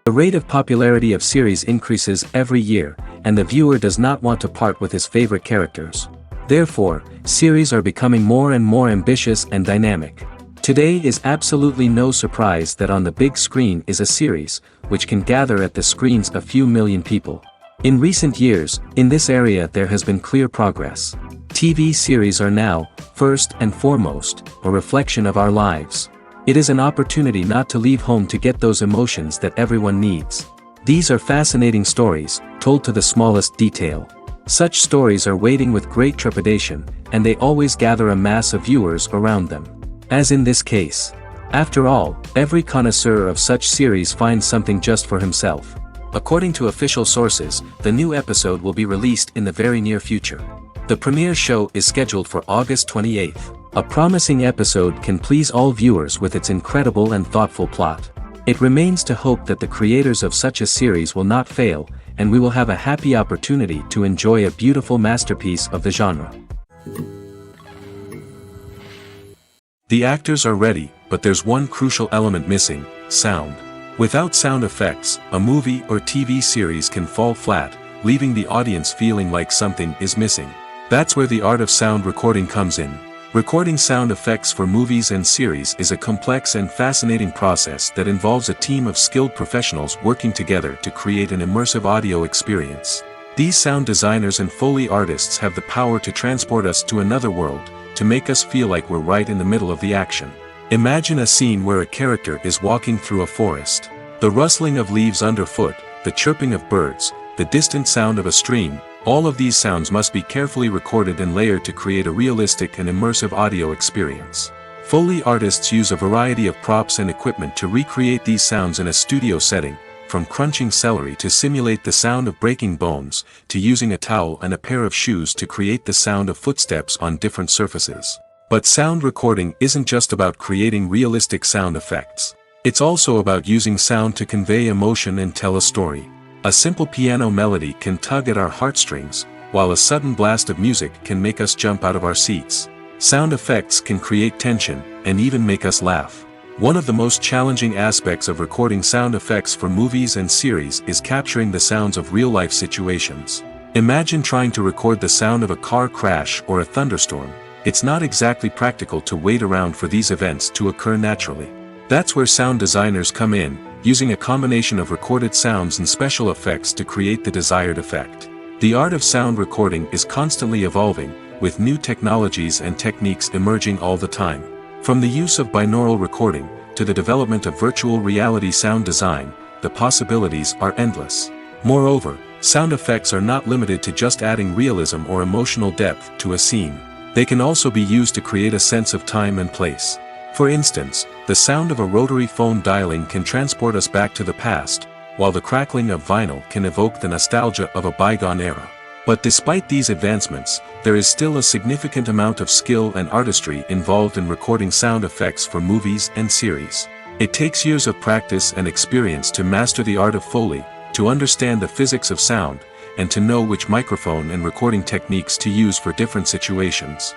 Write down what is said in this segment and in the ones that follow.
The rate of popularity of series increases every year, and the viewer does not want to part with his favorite characters. Therefore, series are becoming more and more ambitious and dynamic. Today is absolutely no surprise that on the big screen is a series, which can gather at the screens a few million people. In recent years, in this area there has been clear progress. TV series are now, first and foremost, a reflection of our lives. It is an opportunity not to leave home to get those emotions that everyone needs. These are fascinating stories, told to the smallest detail. Such stories are waiting with great trepidation, and they always gather a mass of viewers around them. As in this case. After all, every connoisseur of such series finds something just for himself. According to official sources, the new episode will be released in the very near future. The premiere show is scheduled for August 28th. A promising episode can please all viewers with its incredible and thoughtful plot. It remains to hope that the creators of such a series will not fail, and we will have a happy opportunity to enjoy a beautiful masterpiece of the genre. The actors are ready, but there's one crucial element missing: sound. Without sound effects, a movie or TV series can fall flat, leaving the audience feeling like something is missing. That's where the art of sound recording comes in. Recording sound effects for movies and series is a complex and fascinating process that involves a team of skilled professionals working together to create an immersive audio experience. These sound designers and Foley artists have the power to transport us to another world, to make us feel like we're right in the middle of the action. Imagine a scene where a character is walking through a forest. The rustling of leaves underfoot, the chirping of birds, the distant sound of a stream, all of these sounds must be carefully recorded and layered to create a realistic and immersive audio experience. Foley artists use a variety of props and equipment to recreate these sounds in a studio setting, from crunching celery to simulate the sound of breaking bones, to using a towel and a pair of shoes to create the sound of footsteps on different surfaces. But sound recording isn't just about creating realistic sound effects. It's also about using sound to convey emotion and tell a story. A simple piano melody can tug at our heartstrings, while a sudden blast of music can make us jump out of our seats. Sound effects can create tension, and even make us laugh. One of the most challenging aspects of recording sound effects for movies and series is capturing the sounds of real-life situations. Imagine trying to record the sound of a car crash or a thunderstorm. It's not exactly practical to wait around for these events to occur naturally. That's where sound designers come in, using a combination of recorded sounds and special effects to create the desired effect. The art of sound recording is constantly evolving, with new technologies and techniques emerging all the time. From the use of binaural recording, to the development of virtual reality sound design, the possibilities are endless. Moreover, sound effects are not limited to just adding realism or emotional depth to a scene. They can also be used to create a sense of time and place. For instance, the sound of a rotary phone dialing can transport us back to the past, while the crackling of vinyl can evoke the nostalgia of a bygone era. But despite these advancements, there is still a significant amount of skill and artistry involved in recording sound effects for movies and series. It takes years of practice and experience to master the art of Foley, to understand the physics of sound, and to know which microphone and recording techniques to use for different situations.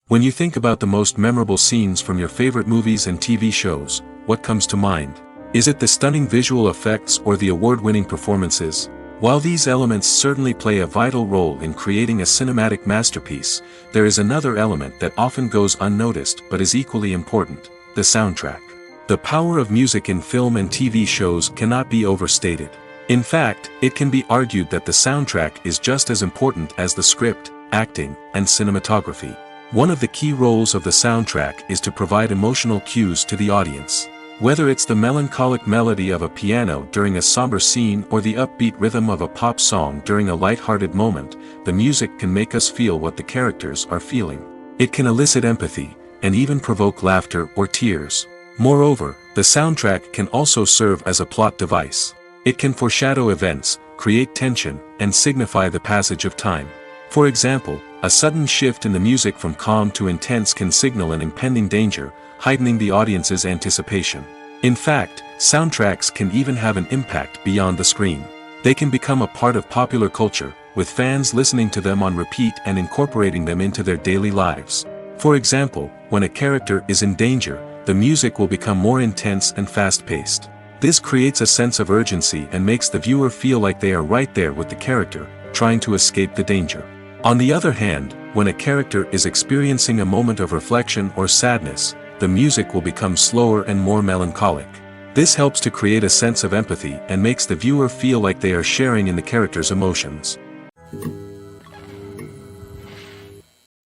When you think about the most memorable scenes from your favorite movies and TV shows, what comes to mind? Is it the stunning visual effects or the award-winning performances? While these elements certainly play a vital role in creating a cinematic masterpiece, there is another element that often goes unnoticed but is equally important: the soundtrack. The power of music in film and TV shows cannot be overstated. In fact, it can be argued that the soundtrack is just as important as the script, acting, and cinematography. One of the key roles of the soundtrack is to provide emotional cues to the audience. Whether it's the melancholic melody of a piano during a somber scene or the upbeat rhythm of a pop song during a light-hearted moment, the music can make us feel what the characters are feeling. It can elicit empathy, and even provoke laughter or tears. Moreover, the soundtrack can also serve as a plot device. It can foreshadow events, create tension, and signify the passage of time. For example, a sudden shift in the music from calm to intense can signal an impending danger, heightening the audience's anticipation. In fact, soundtracks can even have an impact beyond the screen. They can become a part of popular culture, with fans listening to them on repeat and incorporating them into their daily lives. For example, when a character is in danger, the music will become more intense and fast-paced. This creates a sense of urgency and makes the viewer feel like they are right there with the character, trying to escape the danger. On the other hand, when a character is experiencing a moment of reflection or sadness, the music will become slower and more melancholic. This helps to create a sense of empathy and makes the viewer feel like they are sharing in the character's emotions.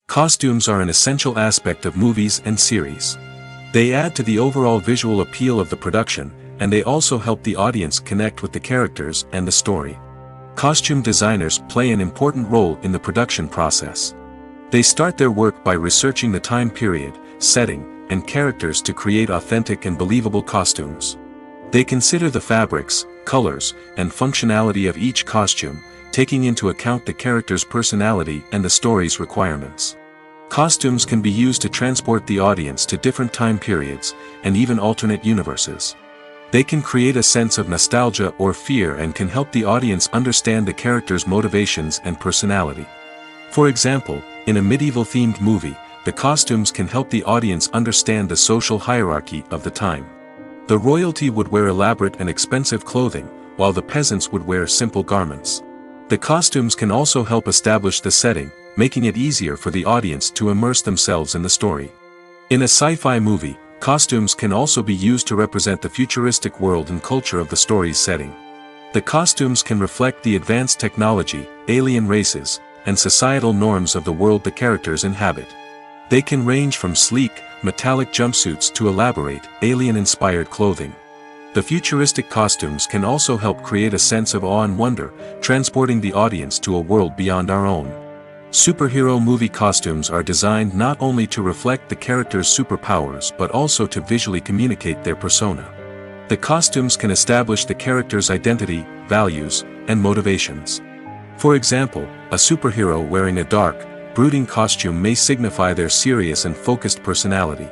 Costumes are an essential aspect of movies and series. They add to the overall visual appeal of the production, and they also help the audience connect with the characters and the story. Costume designers play an important role in the production process. They start their work by researching the time period, setting, and characters to create authentic and believable costumes. They consider the fabrics, colors, and functionality of each costume, taking into account the character's personality and the story's requirements. Costumes can be used to transport the audience to different time periods, and even alternate universes. They can create a sense of nostalgia or fear and can help the audience understand the character's motivations and personality. For example, in a medieval-themed movie, the costumes can help the audience understand the social hierarchy of the time. The royalty would wear elaborate and expensive clothing, while the peasants would wear simple garments. The costumes can also help establish the setting, making it easier for the audience to immerse themselves in the story. In a sci-fi movie, costumes can also be used to represent the futuristic world and culture of the story's setting. The costumes can reflect the advanced technology, alien races, and societal norms of the world the characters inhabit. They can range from sleek, metallic jumpsuits to elaborate, alien-inspired clothing. The futuristic costumes can also help create a sense of awe and wonder, transporting the audience to a world beyond our own. Superhero movie costumes are designed not only to reflect the character's superpowers but also to visually communicate their persona. The costumes can establish the character's identity, values, and motivations. For example, a superhero wearing a dark, brooding costume may signify their serious and focused personality.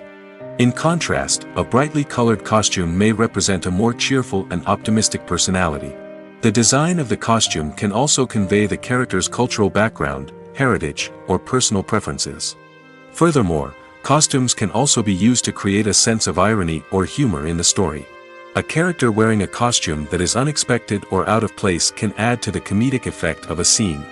In contrast, a brightly colored costume may represent a more cheerful and optimistic personality. The design of the costume can also convey the character's cultural background, heritage, or personal preferences. Furthermore, costumes can also be used to create a sense of irony or humor in the story. A character wearing a costume that is unexpected or out of place can add to the comedic effect of a scene.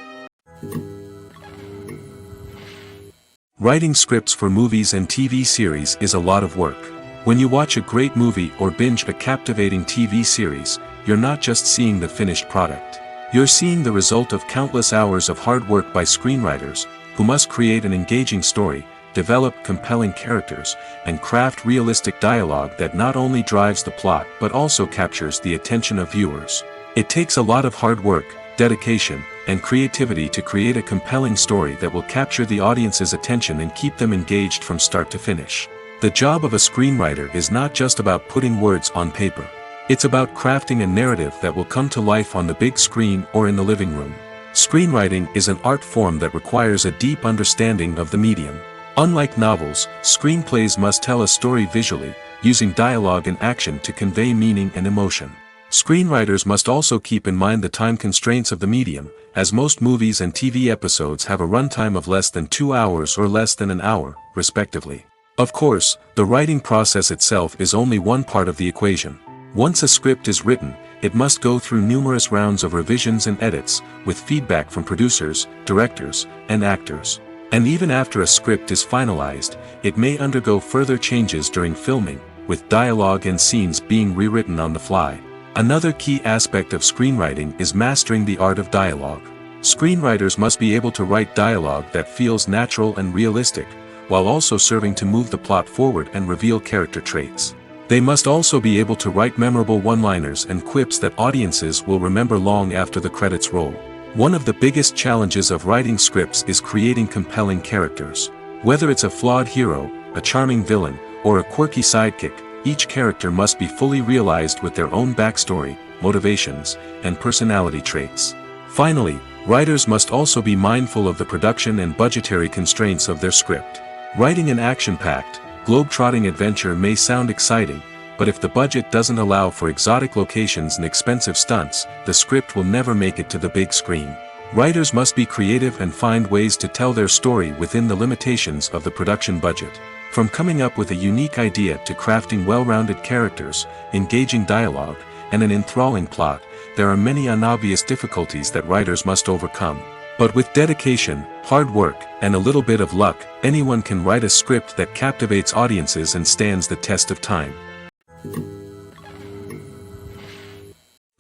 Writing scripts for movies and TV series is a lot of work. When you watch a great movie or binge a captivating TV series, you're not just seeing the finished product. You're seeing the result of countless hours of hard work by screenwriters, who must create an engaging story, develop compelling characters, and craft realistic dialogue that not only drives the plot but also captures the attention of viewers. It takes a lot of hard work, dedication, and creativity to create a compelling story that will capture the audience's attention and keep them engaged from start to finish. The job of a screenwriter is not just about putting words on paper. It's about crafting a narrative that will come to life on the big screen or in the living room. Screenwriting is an art form that requires a deep understanding of the medium. Unlike novels, screenplays must tell a story visually, using dialogue and action to convey meaning and emotion. Screenwriters must also keep in mind the time constraints of the medium, as most movies and TV episodes have a runtime of less than 2 hours or less than an hour, respectively. Of course, the writing process itself is only one part of the equation. Once a script is written, it must go through numerous rounds of revisions and edits, with feedback from producers, directors, and actors. And even after a script is finalized, it may undergo further changes during filming, with dialogue and scenes being rewritten on the fly. Another key aspect of screenwriting is mastering the art of dialogue. Screenwriters must be able to write dialogue that feels natural and realistic, while also serving to move the plot forward and reveal character traits. They must also be able to write memorable one-liners and quips that audiences will remember long after the credits roll. One of the biggest challenges of writing scripts is creating compelling characters. Whether it's a flawed hero, a charming villain, or a quirky sidekick, each character must be fully realized with their own backstory, motivations, and personality traits. Finally, writers must also be mindful of the production and budgetary constraints of their script. Writing an action-packed, globe-trotting adventure may sound exciting, but if the budget doesn't allow for exotic locations and expensive stunts, the script will never make it to the big screen. Writers must be creative and find ways to tell their story within the limitations of the production budget. From coming up with a unique idea to crafting well-rounded characters, engaging dialogue, and an enthralling plot, there are many unobvious difficulties that writers must overcome. But with dedication, hard work, and a little bit of luck, anyone can write a script that captivates audiences and stands the test of time.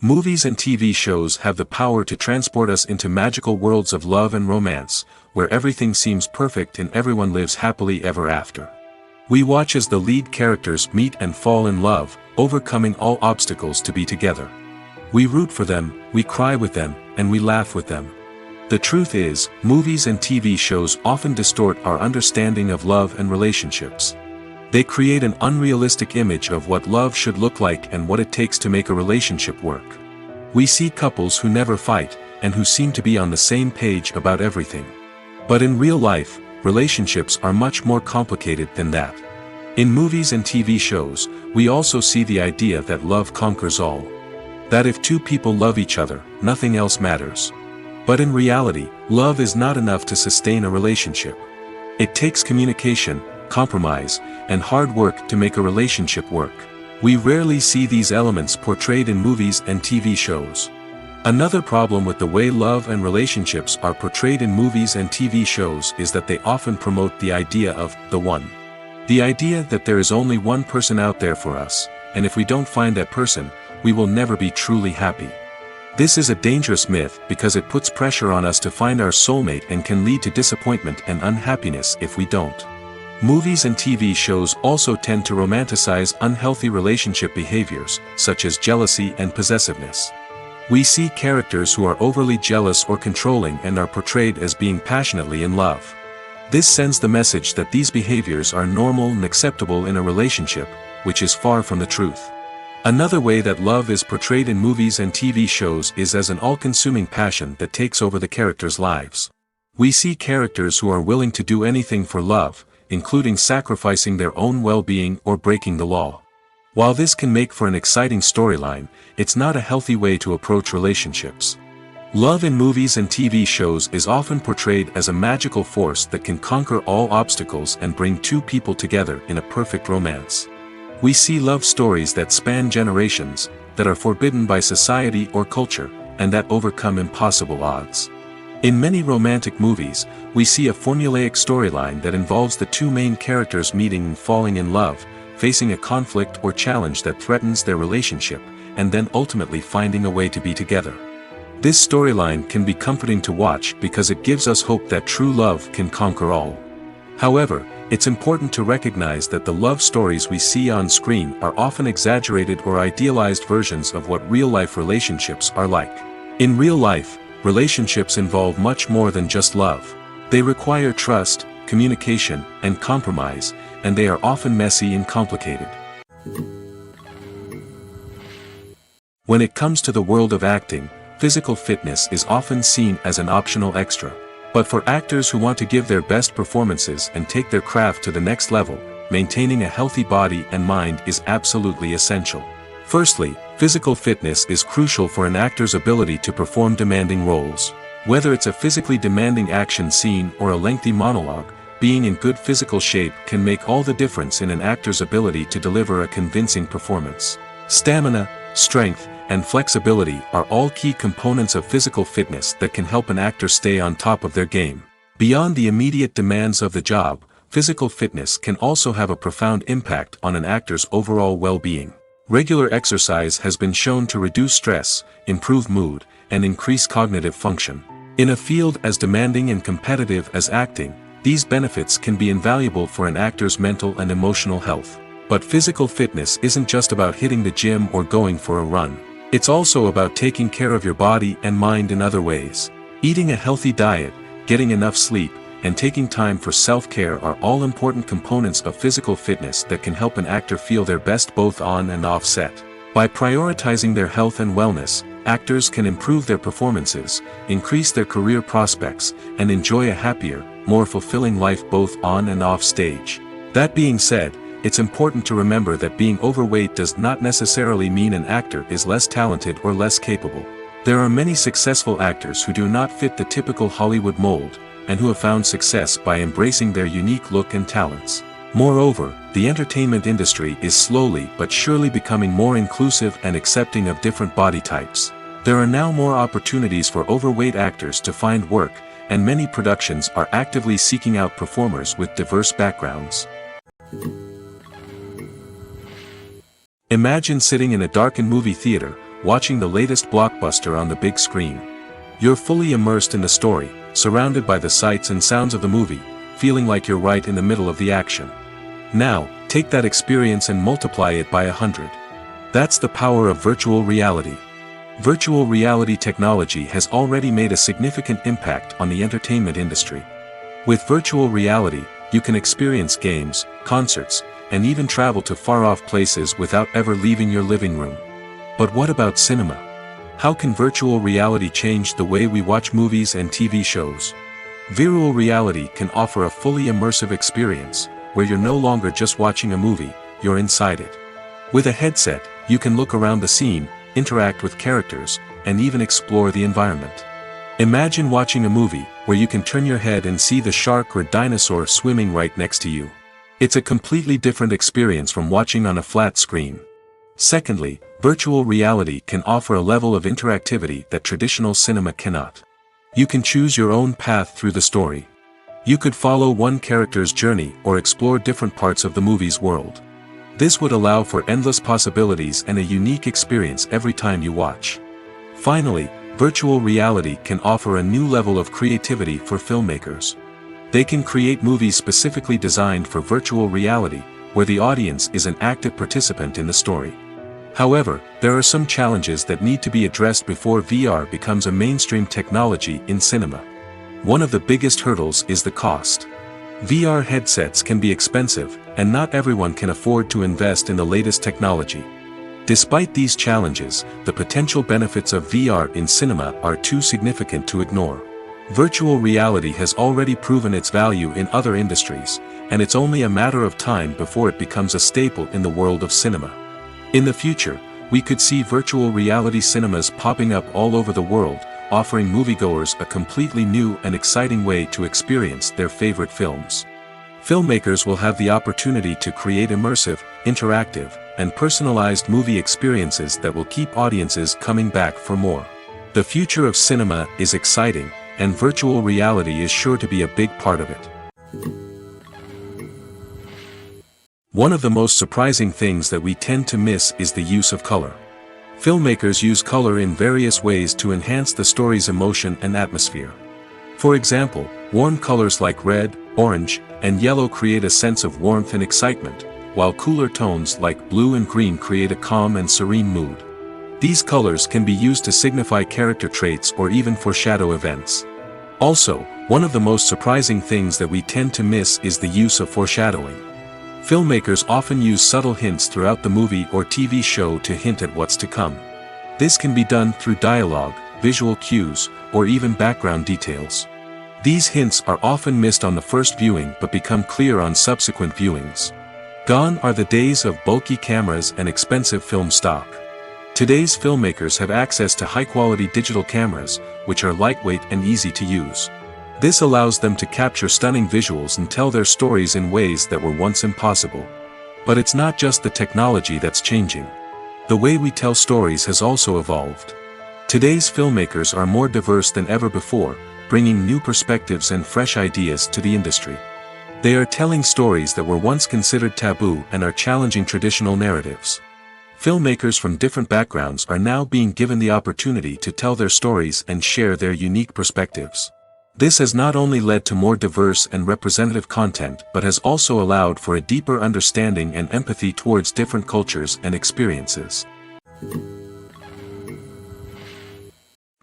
Movies and TV shows have the power to transport us into magical worlds of love and romance, where everything seems perfect and everyone lives happily ever after. We watch as the lead characters meet and fall in love, overcoming all obstacles to be together. We root for them, we cry with them, and we laugh with them. The truth is, movies and TV shows often distort our understanding of love and relationships. They create an unrealistic image of what love should look like and what it takes to make a relationship work. We see couples who never fight, and who seem to be on the same page about everything. But in real life, relationships are much more complicated than that. In movies and TV shows, we also see the idea that love conquers all. That if two people love each other, nothing else matters. But in reality, love is not enough to sustain a relationship. It takes communication, compromise, and hard work to make a relationship work. We rarely see these elements portrayed in movies and TV shows. Another problem with the way love and relationships are portrayed in movies and TV shows is that they often promote the idea of the one. The idea that there is only one person out there for us, and if we don't find that person, we will never be truly happy. This is a dangerous myth because it puts pressure on us to find our soulmate and can lead to disappointment and unhappiness if we don't. Movies and TV shows also tend to romanticize unhealthy relationship behaviors, such as jealousy and possessiveness. We see characters who are overly jealous or controlling and are portrayed as being passionately in love. This sends the message that these behaviors are normal and acceptable in a relationship, which is far from the truth. Another way that love is portrayed in movies and TV shows is as an all-consuming passion that takes over the characters' lives. We see characters who are willing to do anything for love, including sacrificing their own well-being or breaking the law. While this can make for an exciting storyline, it's not a healthy way to approach relationships. Love in movies and TV shows is often portrayed as a magical force that can conquer all obstacles and bring two people together in a perfect romance. We see love stories that span generations, that are forbidden by society or culture, and that overcome impossible odds. In many romantic movies, we see a formulaic storyline that involves the two main characters meeting and falling in love, facing a conflict or challenge that threatens their relationship, and then ultimately finding a way to be together. This storyline can be comforting to watch because it gives us hope that true love can conquer all. However, it's important to recognize that the love stories we see on screen are often exaggerated or idealized versions of what real-life relationships are like. In real life, relationships involve much more than just love. They require trust, communication, and compromise, and they are often messy and complicated. When it comes to the world of acting, physical fitness is often seen as an optional extra. But for actors who want to give their best performances and take their craft to the next level, maintaining a healthy body and mind is absolutely essential. Firstly, physical fitness is crucial for an actor's ability to perform demanding roles. Whether it's a physically demanding action scene or a lengthy monologue, being in good physical shape can make all the difference in an actor's ability to deliver a convincing performance. Stamina, strength, and flexibility are all key components of physical fitness that can help an actor stay on top of their game. Beyond the immediate demands of the job, physical fitness can also have a profound impact on an actor's overall well-being. Regular exercise has been shown to reduce stress, improve mood, and increase cognitive function. In a field as demanding and competitive as acting, these benefits can be invaluable for an actor's mental and emotional health. But physical fitness isn't just about hitting the gym or going for a run. It's also about taking care of your body and mind in other ways. Eating a healthy diet, getting enough sleep, and taking time for self-care are all important components of physical fitness that can help an actor feel their best both on and off set. By prioritizing their health and wellness, actors can improve their performances, increase their career prospects, and enjoy a happier, more fulfilling life both on and off stage. That being said, it's important to remember that being overweight does not necessarily mean an actor is less talented or less capable. There are many successful actors who do not fit the typical Hollywood mold, and who have found success by embracing their unique look and talents. Moreover, the entertainment industry is slowly but surely becoming more inclusive and accepting of different body types. There are now more opportunities for overweight actors to find work, and many productions are actively seeking out performers with diverse backgrounds. Imagine sitting in a darkened movie theater, watching the latest blockbuster on the big screen. You're fully immersed in the story, surrounded by the sights and sounds of the movie, feeling like you're right in the middle of the action. Now, take that experience and multiply it by 100. That's the power of virtual reality. Virtual reality technology has already made a significant impact on the entertainment industry. With virtual reality, you can experience games, concerts, and even travel to far-off places without ever leaving your living room. But what about cinema? How can virtual reality change the way we watch movies and TV shows? Virtual reality can offer a fully immersive experience, where you're no longer just watching a movie, you're inside it. With a headset, you can look around the scene, interact with characters, and even explore the environment. Imagine watching a movie where you can turn your head and see the shark or dinosaur swimming right next to you. It's a completely different experience from watching on a flat screen. Secondly, virtual reality can offer a level of interactivity that traditional cinema cannot. You can choose your own path through the story. You could follow one character's journey or explore different parts of the movie's world. This would allow for endless possibilities and a unique experience every time you watch. Finally, virtual reality can offer a new level of creativity for filmmakers. They can create movies specifically designed for virtual reality, where the audience is an active participant in the story. However, there are some challenges that need to be addressed before VR becomes a mainstream technology in cinema. One of the biggest hurdles is the cost. VR headsets can be expensive, and not everyone can afford to invest in the latest technology. Despite these challenges, the potential benefits of VR in cinema are too significant to ignore. Virtual reality has already proven its value in other industries, and it's only a matter of time before it becomes a staple in the world of cinema. In the future, we could see virtual reality cinemas popping up all over the world, offering moviegoers a completely new and exciting way to experience their favorite films. Filmmakers will have the opportunity to create immersive, interactive, and personalized movie experiences that will keep audiences coming back for more. The future of cinema is exciting, and virtual reality is sure to be a big part of it. One of the most surprising things that we tend to miss is the use of color. Filmmakers use color in various ways to enhance the story's emotion and atmosphere. For example, warm colors like red, orange, and yellow create a sense of warmth and excitement, while cooler tones like blue and green create a calm and serene mood. These colors can be used to signify character traits or even foreshadow events. Also, one of the most surprising things that we tend to miss is the use of foreshadowing. Filmmakers often use subtle hints throughout the movie or TV show to hint at what's to come. This can be done through dialogue, visual cues, or even background details. These hints are often missed on the first viewing but become clear on subsequent viewings. Gone are the days of bulky cameras and expensive film stock. Today's filmmakers have access to high-quality digital cameras, which are lightweight and easy to use. This allows them to capture stunning visuals and tell their stories in ways that were once impossible. But it's not just the technology that's changing. The way we tell stories has also evolved. Today's filmmakers are more diverse than ever before, bringing new perspectives and fresh ideas to the industry. They are telling stories that were once considered taboo and are challenging traditional narratives. Filmmakers from different backgrounds are now being given the opportunity to tell their stories and share their unique perspectives. This has not only led to more diverse and representative content but has also allowed for a deeper understanding and empathy towards different cultures and experiences.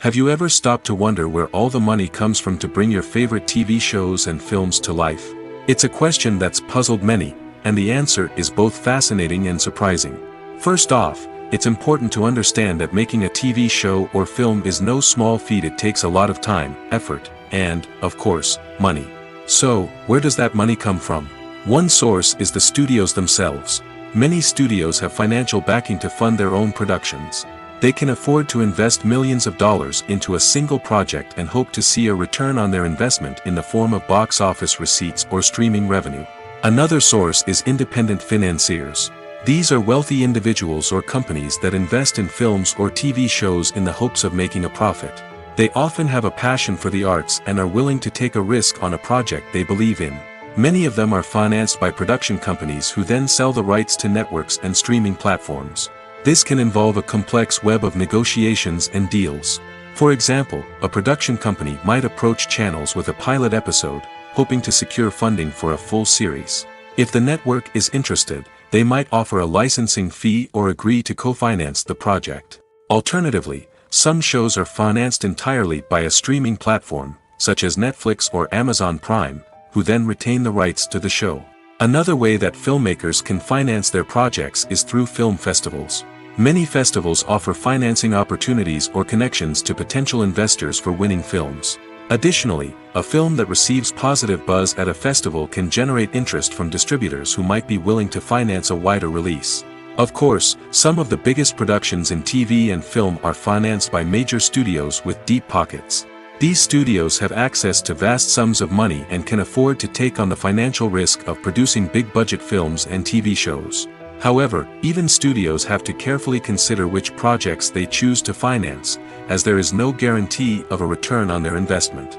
Have you ever stopped to wonder where all the money comes from to bring your favorite TV shows and films to life? It's a question that's puzzled many, and the answer is both fascinating and surprising. First off, it's important to understand that making a TV show or film is no small feat. It takes a lot of time, effort, and, of course, money. So, where does that money come from? One source is the studios themselves. Many studios have financial backing to fund their own productions. They can afford to invest millions of dollars into a single project and hope to see a return on their investment in the form of box office receipts or streaming revenue. Another source is independent financiers. These are wealthy individuals or companies that invest in films or TV shows in the hopes of making a profit. They often have a passion for the arts and are willing to take a risk on a project they believe in. Many of them are financed by production companies who then sell the rights to networks and streaming platforms. This can involve a complex web of negotiations and deals. For example, a production company might approach channels with a pilot episode, hoping to secure funding for a full series. If the network is interested, they might offer a licensing fee or agree to co-finance the project. Alternatively, some shows are financed entirely by a streaming platform, such as Netflix or Amazon Prime, who then retain the rights to the show. Another way that filmmakers can finance their projects is through film festivals. Many festivals offer financing opportunities or connections to potential investors for winning films. Additionally, a film that receives positive buzz at a festival can generate interest from distributors who might be willing to finance a wider release. Of course, some of the biggest productions in TV and film are financed by major studios with deep pockets. These studios have access to vast sums of money and can afford to take on the financial risk of producing big-budget films and TV shows. However, even studios have to carefully consider which projects they choose to finance, as there is no guarantee of a return on their investment.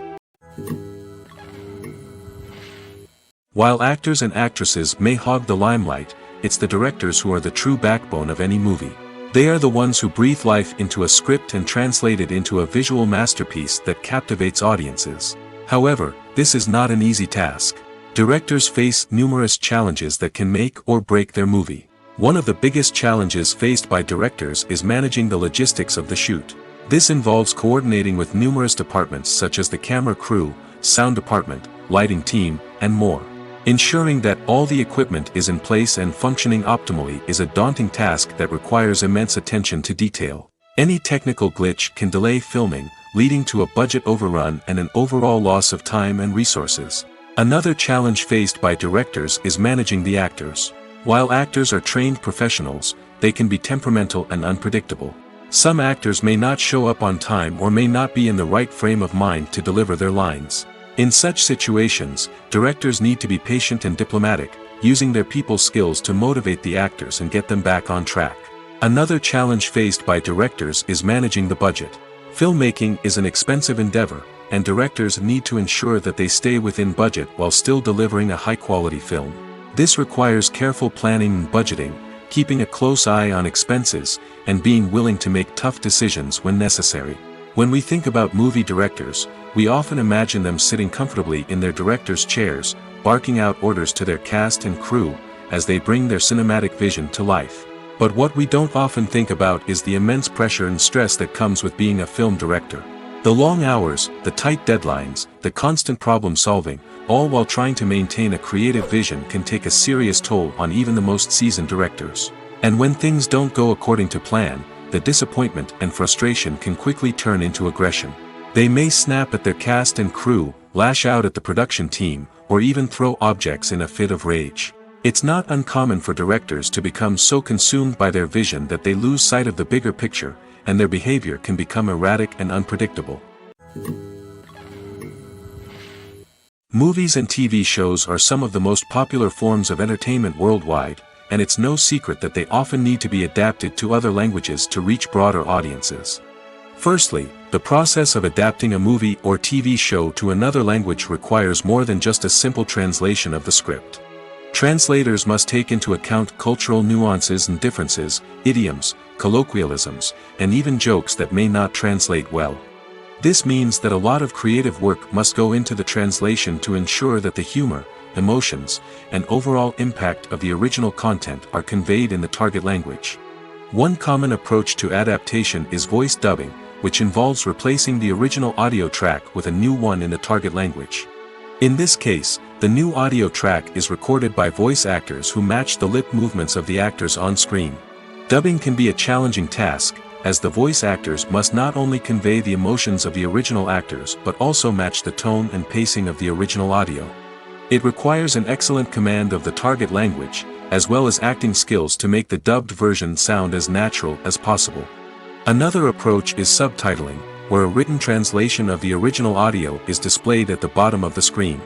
While actors and actresses may hog the limelight, it's the directors who are the true backbone of any movie. They are the ones who breathe life into a script and translate it into a visual masterpiece that captivates audiences. However, this is not an easy task. Directors face numerous challenges that can make or break their movie. One of the biggest challenges faced by directors is managing the logistics of the shoot. This involves coordinating with numerous departments such as the camera crew, sound department, lighting team, and more. Ensuring that all the equipment is in place and functioning optimally is a daunting task that requires immense attention to detail. Any technical glitch can delay filming, leading to a budget overrun and an overall loss of time and resources. Another challenge faced by directors is managing the actors. While actors are trained professionals, they can be temperamental and unpredictable. Some actors may not show up on time or may not be in the right frame of mind to deliver their lines. In such situations, directors need to be patient and diplomatic, using their people skills to motivate the actors and get them back on track. Another challenge faced by directors is managing the budget. Filmmaking is an expensive endeavor, and directors need to ensure that they stay within budget while still delivering a high-quality film. This requires careful planning and budgeting, keeping a close eye on expenses, and being willing to make tough decisions when necessary. When we think about movie directors, we often imagine them sitting comfortably in their director's chairs, barking out orders to their cast and crew, as they bring their cinematic vision to life. But what we don't often think about is the immense pressure and stress that comes with being a film director. The long hours, the tight deadlines, the constant problem solving, all while trying to maintain a creative vision can take a serious toll on even the most seasoned directors. And when things don't go according to plan, the disappointment and frustration can quickly turn into aggression. They may snap at their cast and crew, lash out at the production team, or even throw objects in a fit of rage. It's not uncommon for directors to become so consumed by their vision that they lose sight of the bigger picture, and their behavior can become erratic and unpredictable. Movies and TV shows are some of the most popular forms of entertainment worldwide, and it's no secret that they often need to be adapted to other languages to reach broader audiences. Firstly, the process of adapting a movie or TV show to another language requires more than just a simple translation of the script. Translators must take into account cultural nuances and differences, idioms, colloquialisms, and even jokes that may not translate well. This means that a lot of creative work must go into the translation to ensure that the humor, emotions, and overall impact of the original content are conveyed in the target language. One common approach to adaptation is voice dubbing, which involves replacing the original audio track with a new one in the target language. In this case, the new audio track is recorded by voice actors who match the lip movements of the actors on screen. Dubbing can be a challenging task, as the voice actors must not only convey the emotions of the original actors but also match the tone and pacing of the original audio. It requires an excellent command of the target language, as well as acting skills to make the dubbed version sound as natural as possible. Another approach is subtitling, where a written translation of the original audio is displayed at the bottom of the screen.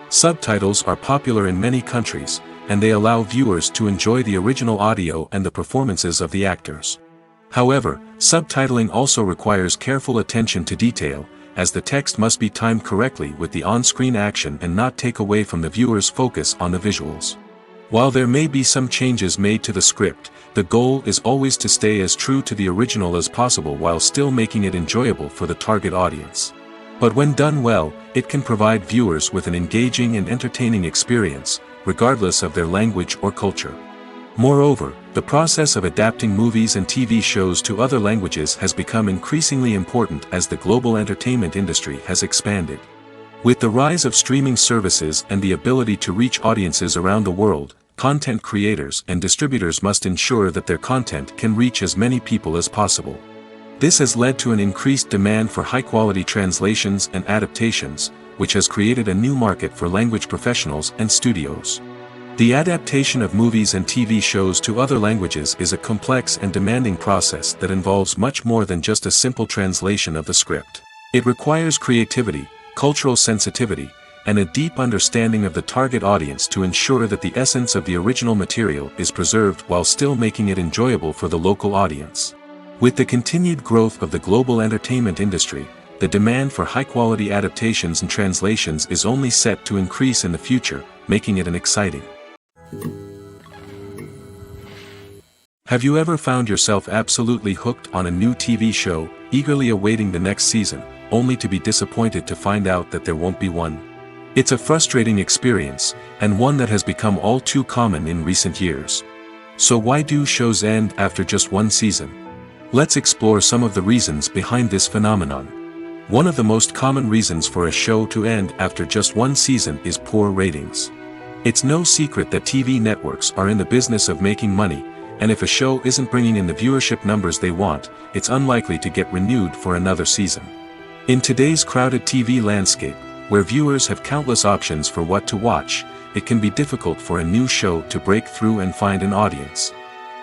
Subtitles are popular in many countries, and they allow viewers to enjoy the original audio and the performances of the actors. However, subtitling also requires careful attention to detail, as the text must be timed correctly with the on-screen action and not take away from the viewer's focus on the visuals. While there may be some changes made to the script, the goal is always to stay as true to the original as possible while still making it enjoyable for the target audience. But when done well, it can provide viewers with an engaging and entertaining experience, regardless of their language or culture. Moreover, the process of adapting movies and TV shows to other languages has become increasingly important as the global entertainment industry has expanded. With the rise of streaming services and the ability to reach audiences around the world, content creators and distributors must ensure that their content can reach as many people as possible. This has led to an increased demand for high-quality translations and adaptations, which has created a new market for language professionals and studios. The adaptation of movies and TV shows to other languages is a complex and demanding process that involves much more than just a simple translation of the script. It requires creativity, cultural sensitivity, and a deep understanding of the target audience to ensure that the essence of the original material is preserved while still making it enjoyable for the local audience. With the continued growth of the global entertainment industry, the demand for high-quality adaptations and translations is only set to increase in the future, making it an exciting. Have you ever found yourself absolutely hooked on a new TV show, eagerly awaiting the next season, only to be disappointed to find out that there won't be one? It's a frustrating experience, and one that has become all too common in recent years. So why do shows end after just one season? Let's explore some of the reasons behind this phenomenon. One of the most common reasons for a show to end after just one season is poor ratings. It's no secret that TV networks are in the business of making money, and if a show isn't bringing in the viewership numbers they want, it's unlikely to get renewed for another season. In today's crowded TV landscape, where viewers have countless options for what to watch, it can be difficult for a new show to break through and find an audience.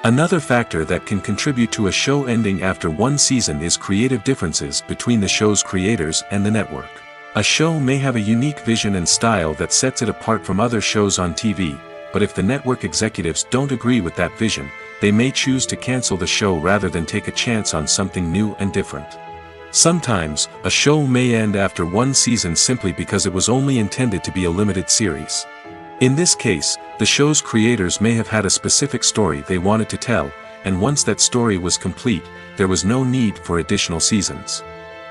Another factor that can contribute to a show ending after one season is creative differences between the show's creators and the network. A show may have a unique vision and style that sets it apart from other shows on TV, but if the network executives don't agree with that vision, they may choose to cancel the show rather than take a chance on something new and different. Sometimes, a show may end after one season simply because it was only intended to be a limited series. In this case, the show's creators may have had a specific story they wanted to tell, and once that story was complete, there was no need for additional seasons.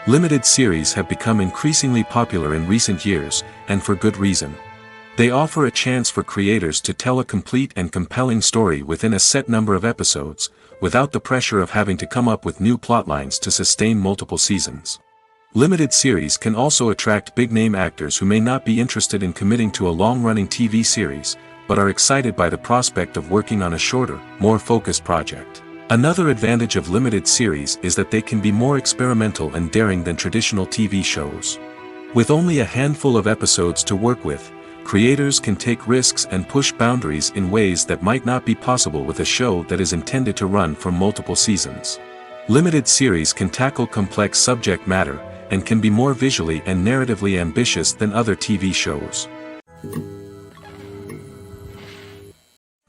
Limited series have become increasingly popular in recent years, and for good reason. They offer a chance for creators to tell a complete and compelling story within a set number of episodes, without the pressure of having to come up with new plotlines to sustain multiple seasons. Limited series can also attract big-name actors who may not be interested in committing to a long-running TV series, but are excited by the prospect of working on a shorter, more focused project. Another advantage of limited series is that they can be more experimental and daring than traditional TV shows. With only a handful of episodes to work with, creators can take risks and push boundaries in ways that might not be possible with a show that is intended to run for multiple seasons. Limited series can tackle complex subject matter, and can be more visually and narratively ambitious than other TV shows.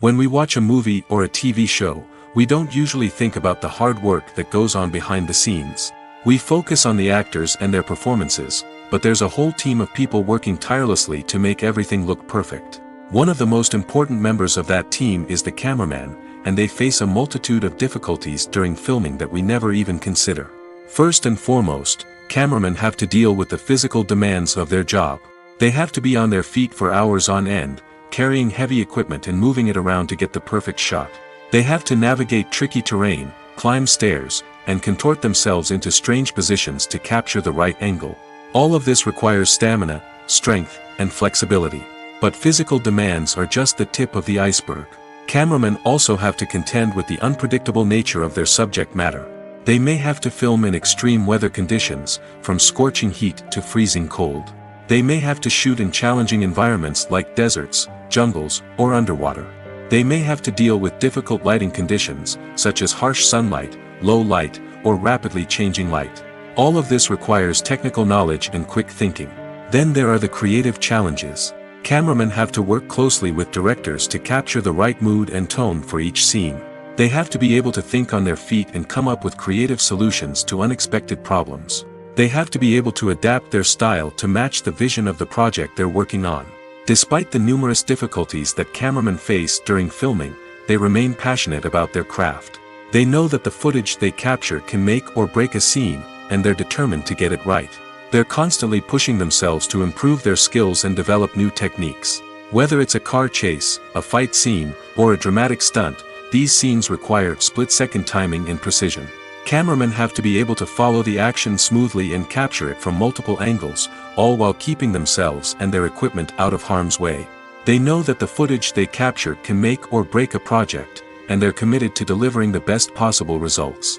When we watch a movie or a TV show, we don't usually think about the hard work that goes on behind the scenes. We focus on the actors and their performances, but there's a whole team of people working tirelessly to make everything look perfect. One of the most important members of that team is the cameraman, and they face a multitude of difficulties during filming that we never even consider. First and foremost, cameramen have to deal with the physical demands of their job. They have to be on their feet for hours on end, carrying heavy equipment and moving it around to get the perfect shot. They have to navigate tricky terrain, climb stairs, and contort themselves into strange positions to capture the right angle. All of this requires stamina, strength, and flexibility. But physical demands are just the tip of the iceberg. Cameramen also have to contend with the unpredictable nature of their subject matter. They may have to film in extreme weather conditions, from scorching heat to freezing cold. They may have to shoot in challenging environments like deserts, jungles, or underwater. They may have to deal with difficult lighting conditions, such as harsh sunlight, low light, or rapidly changing light. All of this requires technical knowledge and quick thinking. Then there are the creative challenges. Cameramen have to work closely with directors to capture the right mood and tone for each scene. They have to be able to think on their feet and come up with creative solutions to unexpected problems. They have to be able to adapt their style to match the vision of the project they're working on. Despite the numerous difficulties that cameramen face during filming, they remain passionate about their craft. They know that the footage they capture can make or break a scene, and they're determined to get it right. They're constantly pushing themselves to improve their skills and develop new techniques. Whether it's a car chase, a fight scene, or a dramatic stunt, these scenes require split-second timing and precision. Cameramen have to be able to follow the action smoothly and capture it from multiple angles, all while keeping themselves and their equipment out of harm's way. They know that the footage they capture can make or break a project, and they're committed to delivering the best possible results.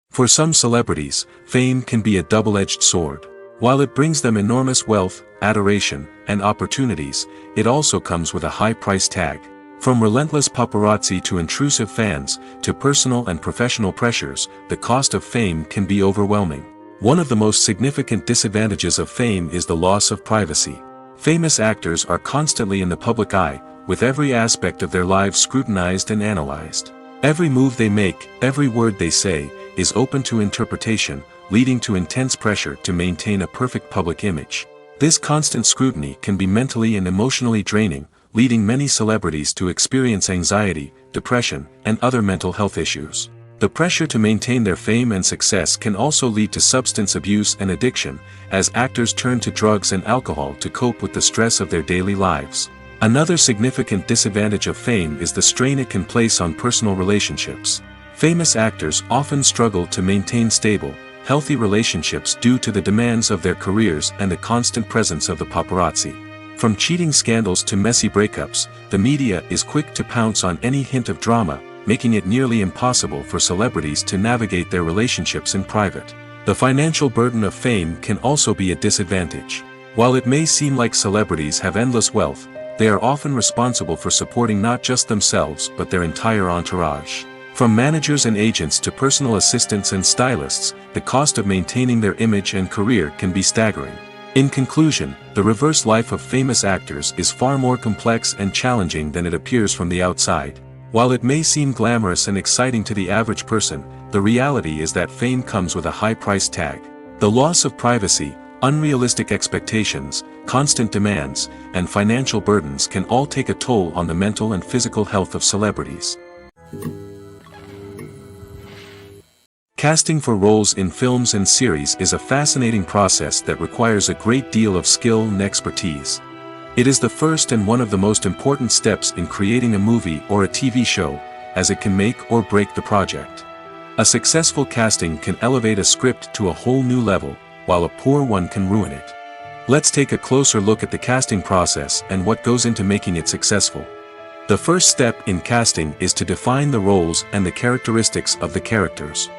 For some celebrities, fame can be a double-edged sword. While it brings them enormous wealth, adoration, and opportunities, it also comes with a high price tag. From relentless paparazzi to intrusive fans, to personal and professional pressures, the cost of fame can be overwhelming. One of the most significant disadvantages of fame is the loss of privacy. Famous actors are constantly in the public eye, with every aspect of their lives scrutinized and analyzed. Every move they make, every word they say, is open to interpretation, leading to intense pressure to maintain a perfect public image. This constant scrutiny can be mentally and emotionally draining, leading many celebrities to experience anxiety, depression, and other mental health issues. The pressure to maintain their fame and success can also lead to substance abuse and addiction, as actors turn to drugs and alcohol to cope with the stress of their daily lives. Another significant disadvantage of fame is the strain it can place on personal relationships. Famous actors often struggle to maintain stable, healthy relationships due to the demands of their careers and the constant presence of the paparazzi. From cheating scandals to messy breakups, the media is quick to pounce on any hint of drama, making it nearly impossible for celebrities to navigate their relationships in private. The financial burden of fame can also be a disadvantage. While it may seem like celebrities have endless wealth, they are often responsible for supporting not just themselves but their entire entourage. From managers and agents to personal assistants and stylists, the cost of maintaining their image and career can be staggering. In conclusion, the reverse life of famous actors is far more complex and challenging than it appears from the outside. While it may seem glamorous and exciting to the average person, the reality is that fame comes with a high price tag. The loss of privacy, unrealistic expectations, constant demands, and financial burdens can all take a toll on the mental and physical health of celebrities. Casting for roles in films and series is a fascinating process that requires a great deal of skill and expertise. It is the first and one of the most important steps in creating a movie or a TV show, as it can make or break the project. A successful casting can elevate a script to a whole new level, while a poor one can ruin it. Let's take a closer look at the casting process and what goes into making it successful. The first step in casting is to define the roles and the characteristics of the characters.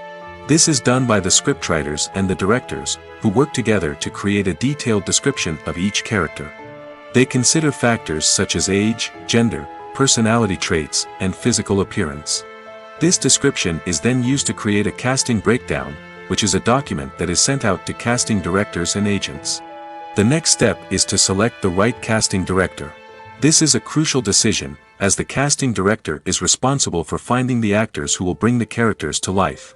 This is done by the scriptwriters and the directors, who work together to create a detailed description of each character. They consider factors such as age, gender, personality traits, and physical appearance. This description is then used to create a casting breakdown, which is a document that is sent out to casting directors and agents. The next step is to select the right casting director. This is a crucial decision, as the casting director is responsible for finding the actors who will bring the characters to life.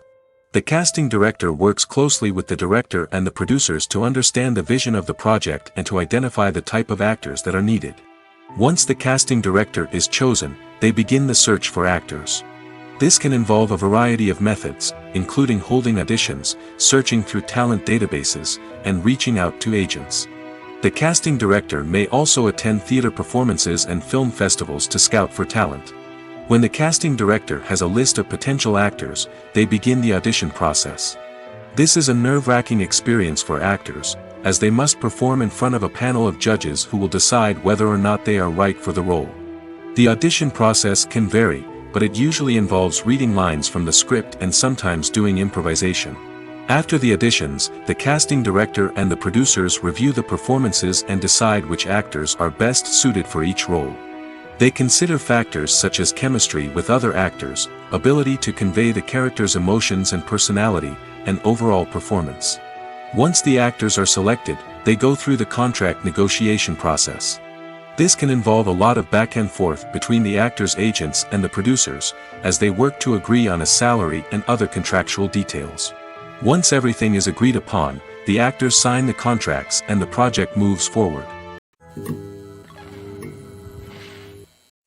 The casting director works closely with the director and the producers to understand the vision of the project and to identify the type of actors that are needed. Once the casting director is chosen, they begin the search for actors. This can involve a variety of methods, including holding auditions, searching through talent databases, and reaching out to agents. The casting director may also attend theater performances and film festivals to scout for talent. When the casting director has a list of potential actors, they begin the audition process. This is a nerve-wracking experience for actors, as they must perform in front of a panel of judges who will decide whether or not they are right for the role. The audition process can vary, but it usually involves reading lines from the script and sometimes doing improvisation. After the auditions, the casting director and the producers review the performances and decide which actors are best suited for each role. They consider factors such as chemistry with other actors, ability to convey the character's emotions and personality, and overall performance. Once the actors are selected, they go through the contract negotiation process. This can involve a lot of back and forth between the actors' agents and the producers, as they work to agree on a salary and other contractual details. Once everything is agreed upon, the actors sign the contracts and the project moves forward.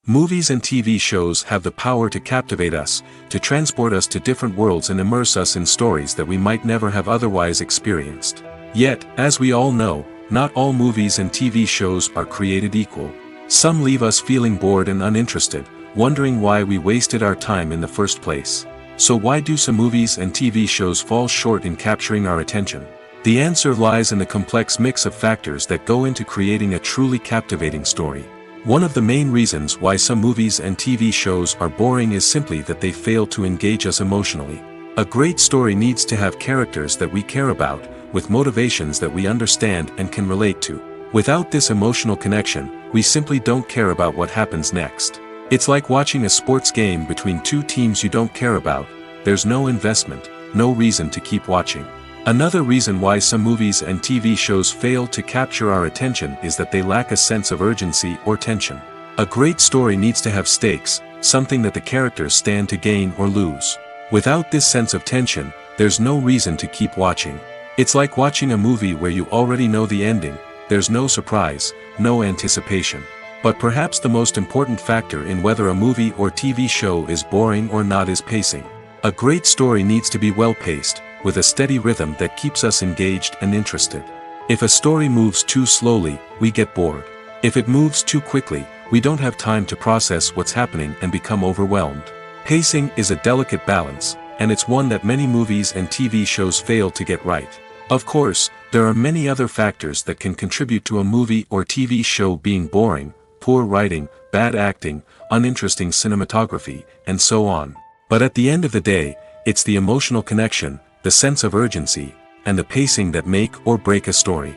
Movies and TV shows have the power to captivate us, to transport us to different worlds and immerse us in stories that we might never have otherwise experienced. Yet, as we all know, not all movies and TV shows are created equal. Some leave us feeling bored and uninterested, wondering why we wasted our time in the first place. So why do some movies and TV shows fall short in capturing our attention? The answer lies in the complex mix of factors that go into creating a truly captivating story. One of the main reasons why some movies and TV shows are boring is simply that they fail to engage us emotionally. A great story needs to have characters that we care about, with motivations that we understand and can relate to. Without this emotional connection, we simply don't care about what happens next. It's like watching a sports game between two teams you don't care about. There's no investment, no reason to keep watching. Another reason why some movies and TV shows fail to capture our attention is that they lack a sense of urgency or tension. A great story needs to have stakes, something that the characters stand to gain or lose. Without this sense of tension, there's no reason to keep watching. It's like watching a movie where you already know the ending. There's no surprise, no anticipation. But perhaps the most important factor in whether a movie or TV show is boring or not is pacing. A great story needs to be well-paced, with a steady rhythm that keeps us engaged and interested. If a story moves too slowly, we get bored. If it moves too quickly, we don't have time to process what's happening and become overwhelmed. Pacing is a delicate balance, and it's one that many movies and TV shows fail to get right. Of course, there are many other factors that can contribute to a movie or TV show being boring: poor writing, bad acting, uninteresting cinematography, and so on. But at the end of the day, it's the emotional connection, the sense of urgency, and the pacing that make or break a story.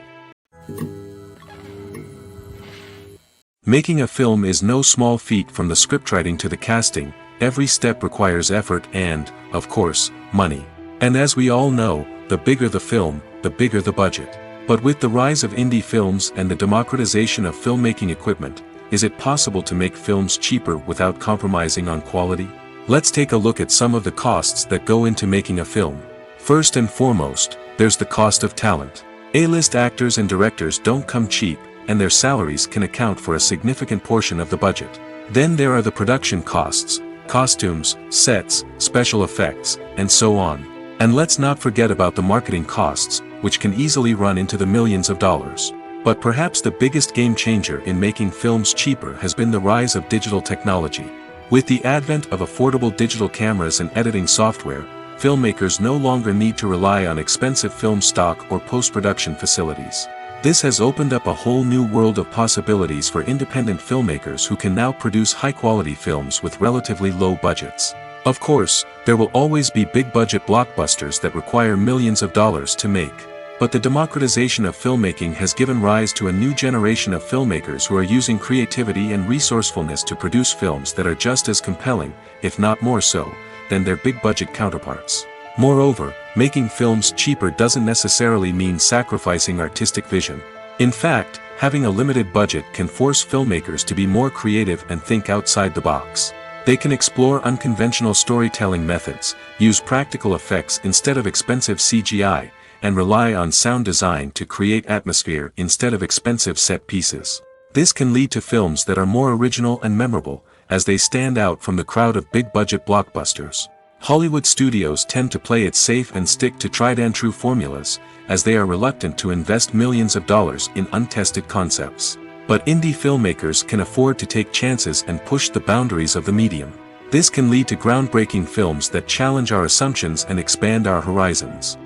Making a film is no small feat. From the scriptwriting to the casting, every step requires effort and, of course, money. And as we all know, the bigger the film, the bigger the budget. But with the rise of indie films and the democratization of filmmaking equipment, is it possible to make films cheaper without compromising on quality? Let's take a look at some of the costs that go into making a film. First and foremost, there's the cost of talent. A-list actors and directors don't come cheap, and their salaries can account for a significant portion of the budget. Then there are the production costs: costumes, sets, special effects, and so on. And let's not forget about the marketing costs, which can easily run into the millions of dollars. But perhaps the biggest game changer in making films cheaper has been the rise of digital technology. With the advent of affordable digital cameras and editing software, filmmakers no longer need to rely on expensive film stock or post-production facilities. This has opened up a whole new world of possibilities for independent filmmakers who can now produce high-quality films with relatively low budgets. Of course, there will always be big-budget blockbusters that require millions of dollars to make. But the democratization of filmmaking has given rise to a new generation of filmmakers who are using creativity and resourcefulness to produce films that are just as compelling, if not more so, than their big-budget counterparts. Moreover, making films cheaper doesn't necessarily mean sacrificing artistic vision. In fact, having a limited budget can force filmmakers to be more creative and think outside the box. They can explore unconventional storytelling methods, use practical effects instead of expensive CGI, and rely on sound design to create atmosphere instead of expensive set pieces. This can lead to films that are more original and memorable, as they stand out from the crowd of big-budget blockbusters. Hollywood studios tend to play it safe and stick to tried-and-true formulas, as they are reluctant to invest millions of dollars in untested concepts. But indie filmmakers can afford to take chances and push the boundaries of the medium. This can lead to groundbreaking films that challenge our assumptions and expand our horizons.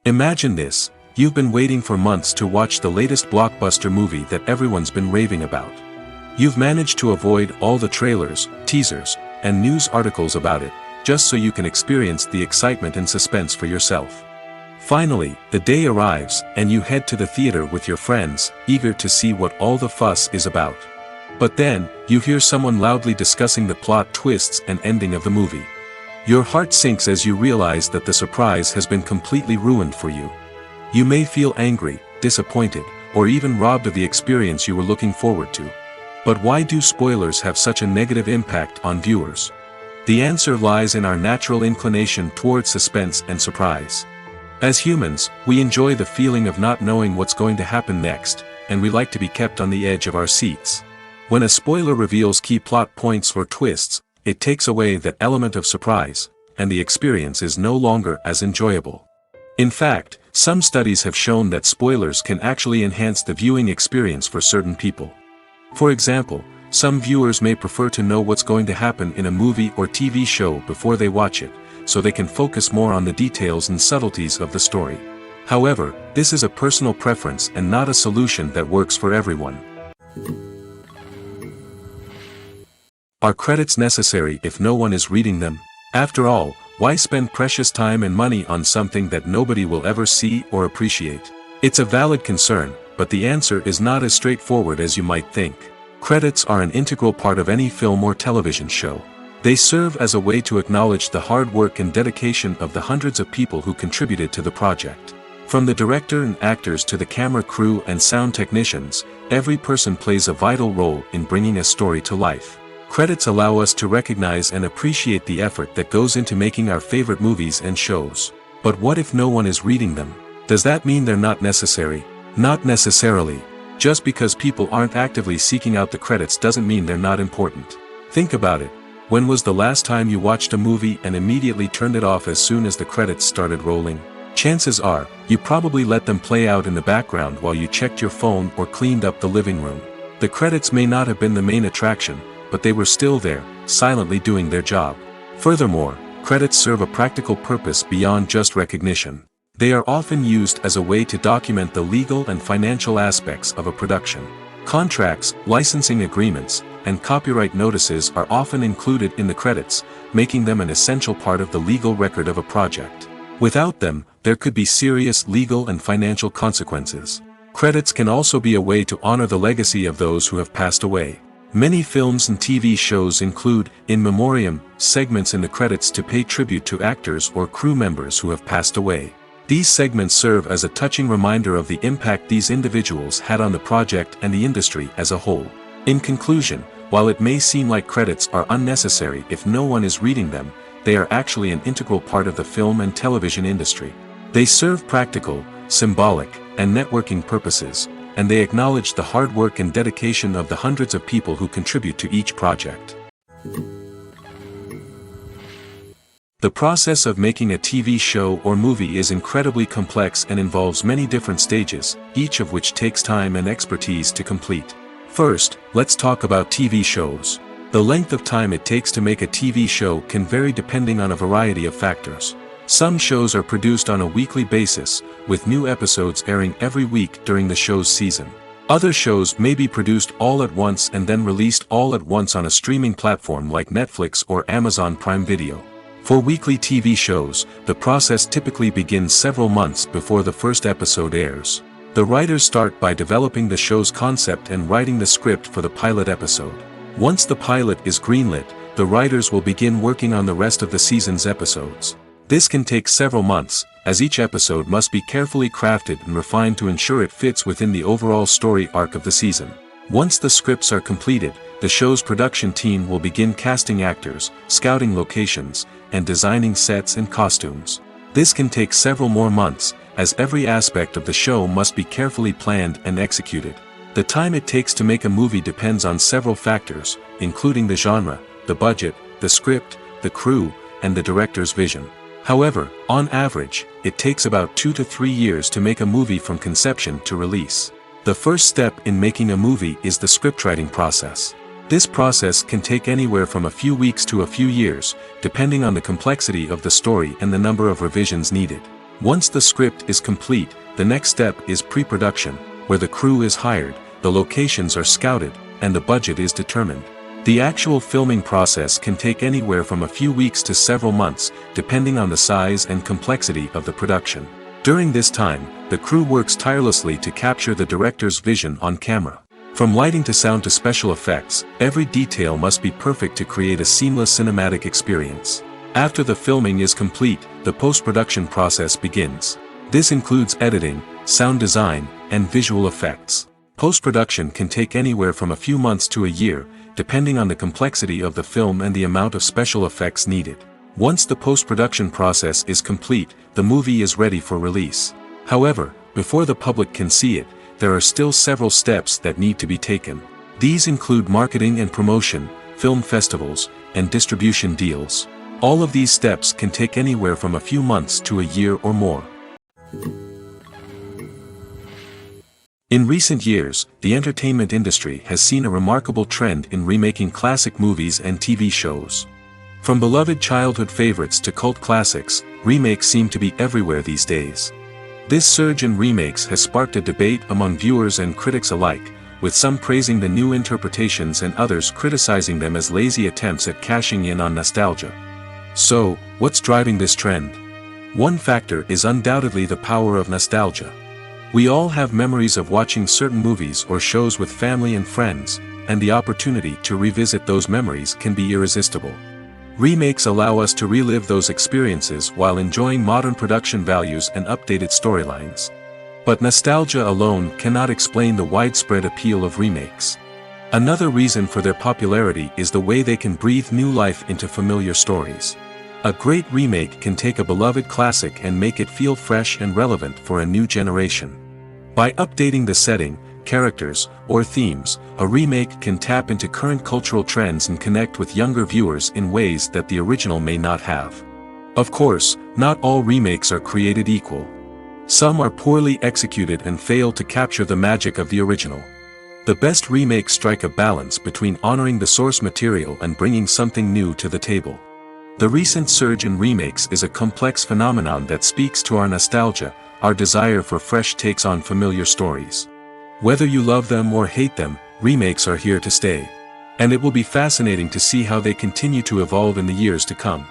Imagine this: you've been waiting for months to watch the latest blockbuster movie that everyone's been raving about. You've managed to avoid all the trailers, teasers, and news articles about it, just so you can experience the excitement and suspense for yourself. Finally, the day arrives, and you head to the theater with your friends, eager to see what all the fuss is about. But then, you hear someone loudly discussing the plot twists and ending of the movie. Your heart sinks as you realize that the surprise has been completely ruined for you. You may feel angry, disappointed, or even robbed of the experience you were looking forward to. But why do spoilers have such a negative impact on viewers? The answer lies in our natural inclination towards suspense and surprise. As humans, we enjoy the feeling of not knowing what's going to happen next, and we like to be kept on the edge of our seats. When a spoiler reveals key plot points or twists, it takes away that element of surprise, and the experience is no longer as enjoyable. In fact, some studies have shown that spoilers can actually enhance the viewing experience for certain people. For example, some viewers may prefer to know what's going to happen in a movie or TV show before they watch it, so they can focus more on the details and subtleties of the story. However, this is a personal preference and not a solution that works for everyone. Are credits necessary if no one is reading them? After all, why spend precious time and money on something that nobody will ever see or appreciate? It's a valid concern, but the answer is not as straightforward as you might think. Credits are an integral part of any film or television show. They serve as a way to acknowledge the hard work and dedication of the hundreds of people who contributed to the project. From the director and actors to the camera crew and sound technicians, every person plays a vital role in bringing a story to life. Credits allow us to recognize and appreciate the effort that goes into making our favorite movies and shows. But what if no one is reading them? Does that mean they're not necessary? Not necessarily. Just because people aren't actively seeking out the credits doesn't mean they're not important. Think about it. When was the last time you watched a movie and immediately turned it off as soon as the credits started rolling? Chances are, you probably let them play out in the background while you checked your phone or cleaned up the living room. The credits may not have been the main attraction, but they were still there, silently doing their job. Furthermore, credits serve a practical purpose beyond just recognition. They are often used as a way to document the legal and financial aspects of a production. Contracts, licensing agreements, and copyright notices are often included in the credits, making them an essential part of the legal record of a project. Without them, there could be serious legal and financial consequences. Credits can also be a way to honor the legacy of those who have passed away. Many films and TV shows include, in memoriam, segments in the credits to pay tribute to actors or crew members who have passed away. These segments serve as a touching reminder of the impact these individuals had on the project and the industry as a whole. In conclusion, while it may seem like credits are unnecessary if no one is reading them, they are actually an integral part of the film and television industry. They serve practical, symbolic, and networking purposes, and they acknowledge the hard work and dedication of the hundreds of people who contribute to each project. The process of making a TV show or movie is incredibly complex and involves many different stages, each of which takes time and expertise to complete. First, let's talk about TV shows. The length of time it takes to make a TV show can vary depending on a variety of factors. Some shows are produced on a weekly basis, with new episodes airing every week during the show's season. Other shows may be produced all at once and then released all at once on a streaming platform like Netflix or Amazon Prime Video. For weekly TV shows, the process typically begins several months before the first episode airs. The writers start by developing the show's concept and writing the script for the pilot episode. Once the pilot is greenlit, the writers will begin working on the rest of the season's episodes. This can take several months, as each episode must be carefully crafted and refined to ensure it fits within the overall story arc of the season. Once the scripts are completed, the show's production team will begin casting actors, scouting locations, and designing sets and costumes. This can take several more months, as every aspect of the show must be carefully planned and executed. The time it takes to make a movie depends on several factors, including the genre, the budget, the script, the crew, and the director's vision. However, on average, it takes about 2 to 3 years to make a movie from conception to release. The first step in making a movie is the scriptwriting process. This process can take anywhere from a few weeks to a few years, depending on the complexity of the story and the number of revisions needed. Once the script is complete, the next step is pre-production, where the crew is hired, the locations are scouted, and the budget is determined. The actual filming process can take anywhere from a few weeks to several months, depending on the size and complexity of the production. During this time, the crew works tirelessly to capture the director's vision on camera. From lighting to sound to special effects, every detail must be perfect to create a seamless cinematic experience. After the filming is complete, the post-production process begins. This includes editing, sound design, and visual effects. Post-production can take anywhere from a few months to a year, depending on the complexity of the film and the amount of special effects needed. Once the post-production process is complete, the movie is ready for release. However, before the public can see it, there are still several steps that need to be taken. These include marketing and promotion, film festivals, and distribution deals. All of these steps can take anywhere from a few months to a year or more. In recent years, the entertainment industry has seen a remarkable trend in remaking classic movies and TV shows. From beloved childhood favorites to cult classics, remakes seem to be everywhere these days. This surge in remakes has sparked a debate among viewers and critics alike, with some praising the new interpretations and others criticizing them as lazy attempts at cashing in on nostalgia. So, what's driving this trend? One factor is undoubtedly the power of nostalgia. We all have memories of watching certain movies or shows with family and friends, and the opportunity to revisit those memories can be irresistible. Remakes allow us to relive those experiences while enjoying modern production values and updated storylines. But nostalgia alone cannot explain the widespread appeal of remakes. Another reason for their popularity is the way they can breathe new life into familiar stories. A great remake can take a beloved classic and make it feel fresh and relevant for a new generation. By updating the setting, characters, or themes, a remake can tap into current cultural trends and connect with younger viewers in ways that the original may not have. Of course, not all remakes are created equal. Some are poorly executed and fail to capture the magic of the original. The best remakes strike a balance between honoring the source material and bringing something new to the table. The recent surge in remakes is a complex phenomenon that speaks to our nostalgia, our desire for fresh takes on familiar stories. Whether you love them or hate them, remakes are here to stay. And it will be fascinating to see how they continue to evolve in the years to come.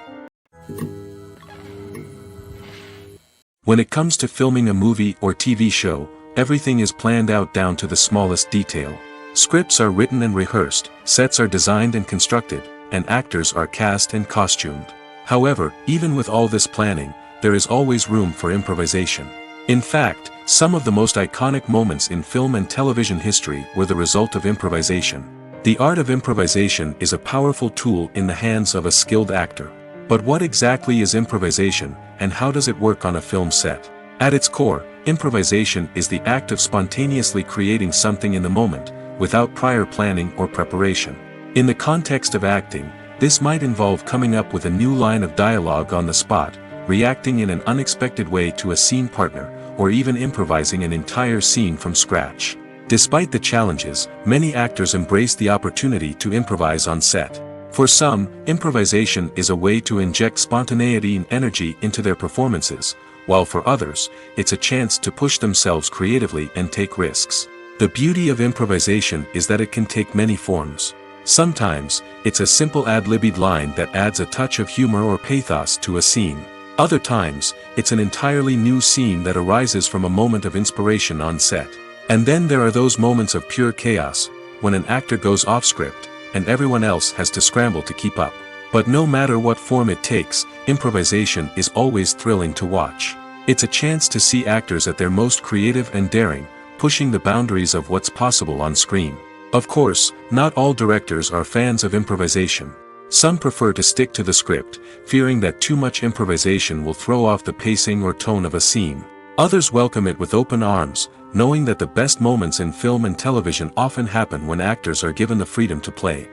When it comes to filming a movie or TV show, everything is planned out down to the smallest detail. Scripts are written and rehearsed, sets are designed and constructed, and actors are cast and costumed. However, even with all this planning, there is always room for improvisation. In fact, some of the most iconic moments in film and television history were the result of improvisation. The art of improvisation is a powerful tool in the hands of a skilled actor. But what exactly is improvisation, and how does it work on a film set? At its core, improvisation is the act of spontaneously creating something in the moment, without prior planning or preparation. In the context of acting, this might involve coming up with a new line of dialogue on the spot, reacting in an unexpected way to a scene partner, or even improvising an entire scene from scratch. Despite the challenges, many actors embrace the opportunity to improvise on set. For some, improvisation is a way to inject spontaneity and energy into their performances, while for others, it's a chance to push themselves creatively and take risks. The beauty of improvisation is that it can take many forms. Sometimes, it's a simple ad-libbed line that adds a touch of humor or pathos to a scene. Other times, it's an entirely new scene that arises from a moment of inspiration on set. And then there are those moments of pure chaos, when an actor goes off script, and everyone else has to scramble to keep up. But no matter what form it takes, improvisation is always thrilling to watch. It's a chance to see actors at their most creative and daring, pushing the boundaries of what's possible on screen. Of course, not all directors are fans of improvisation. Some prefer to stick to the script, fearing that too much improvisation will throw off the pacing or tone of a scene. Others welcome it with open arms, knowing that the best moments in film and television often happen when actors are given the freedom to play.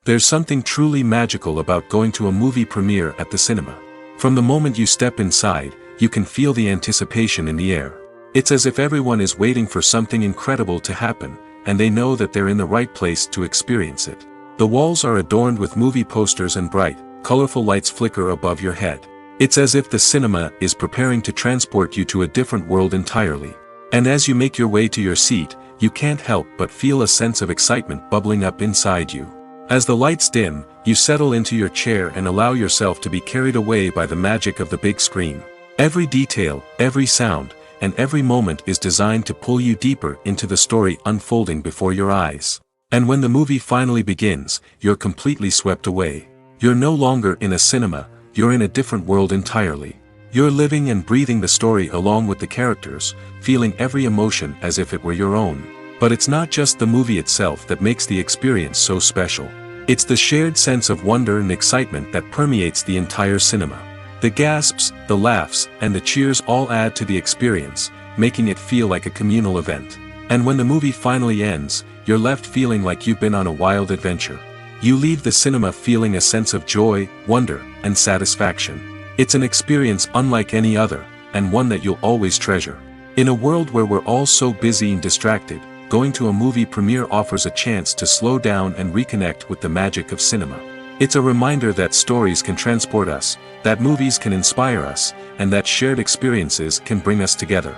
There's something truly magical about going to a movie premiere at the cinema. From the moment you step inside, you can feel the anticipation in the air. It's as if everyone is waiting for something incredible to happen, and they know that they're in the right place to experience it. The walls are adorned with movie posters and bright, colorful lights flicker above your head. It's as if the cinema is preparing to transport you to a different world entirely. And as you make your way to your seat, you can't help but feel a sense of excitement bubbling up inside you. As the lights dim, you settle into your chair and allow yourself to be carried away by the magic of the big screen. Every detail, every sound, and every moment is designed to pull you deeper into the story unfolding before your eyes. And when the movie finally begins, you're completely swept away. You're no longer in a cinema, you're in a different world entirely. You're living and breathing the story along with the characters, feeling every emotion as if it were your own. But it's not just the movie itself that makes the experience so special. It's the shared sense of wonder and excitement that permeates the entire cinema. The gasps, the laughs, and the cheers all add to the experience, making it feel like a communal event. And when the movie finally ends, you're left feeling like you've been on a wild adventure. You leave the cinema feeling a sense of joy, wonder, and satisfaction. It's an experience unlike any other, and one that you'll always treasure. In a world where we're all so busy and distracted, going to a movie premiere offers a chance to slow down and reconnect with the magic of cinema. It's a reminder that stories can transport us, that movies can inspire us, and that shared experiences can bring us together.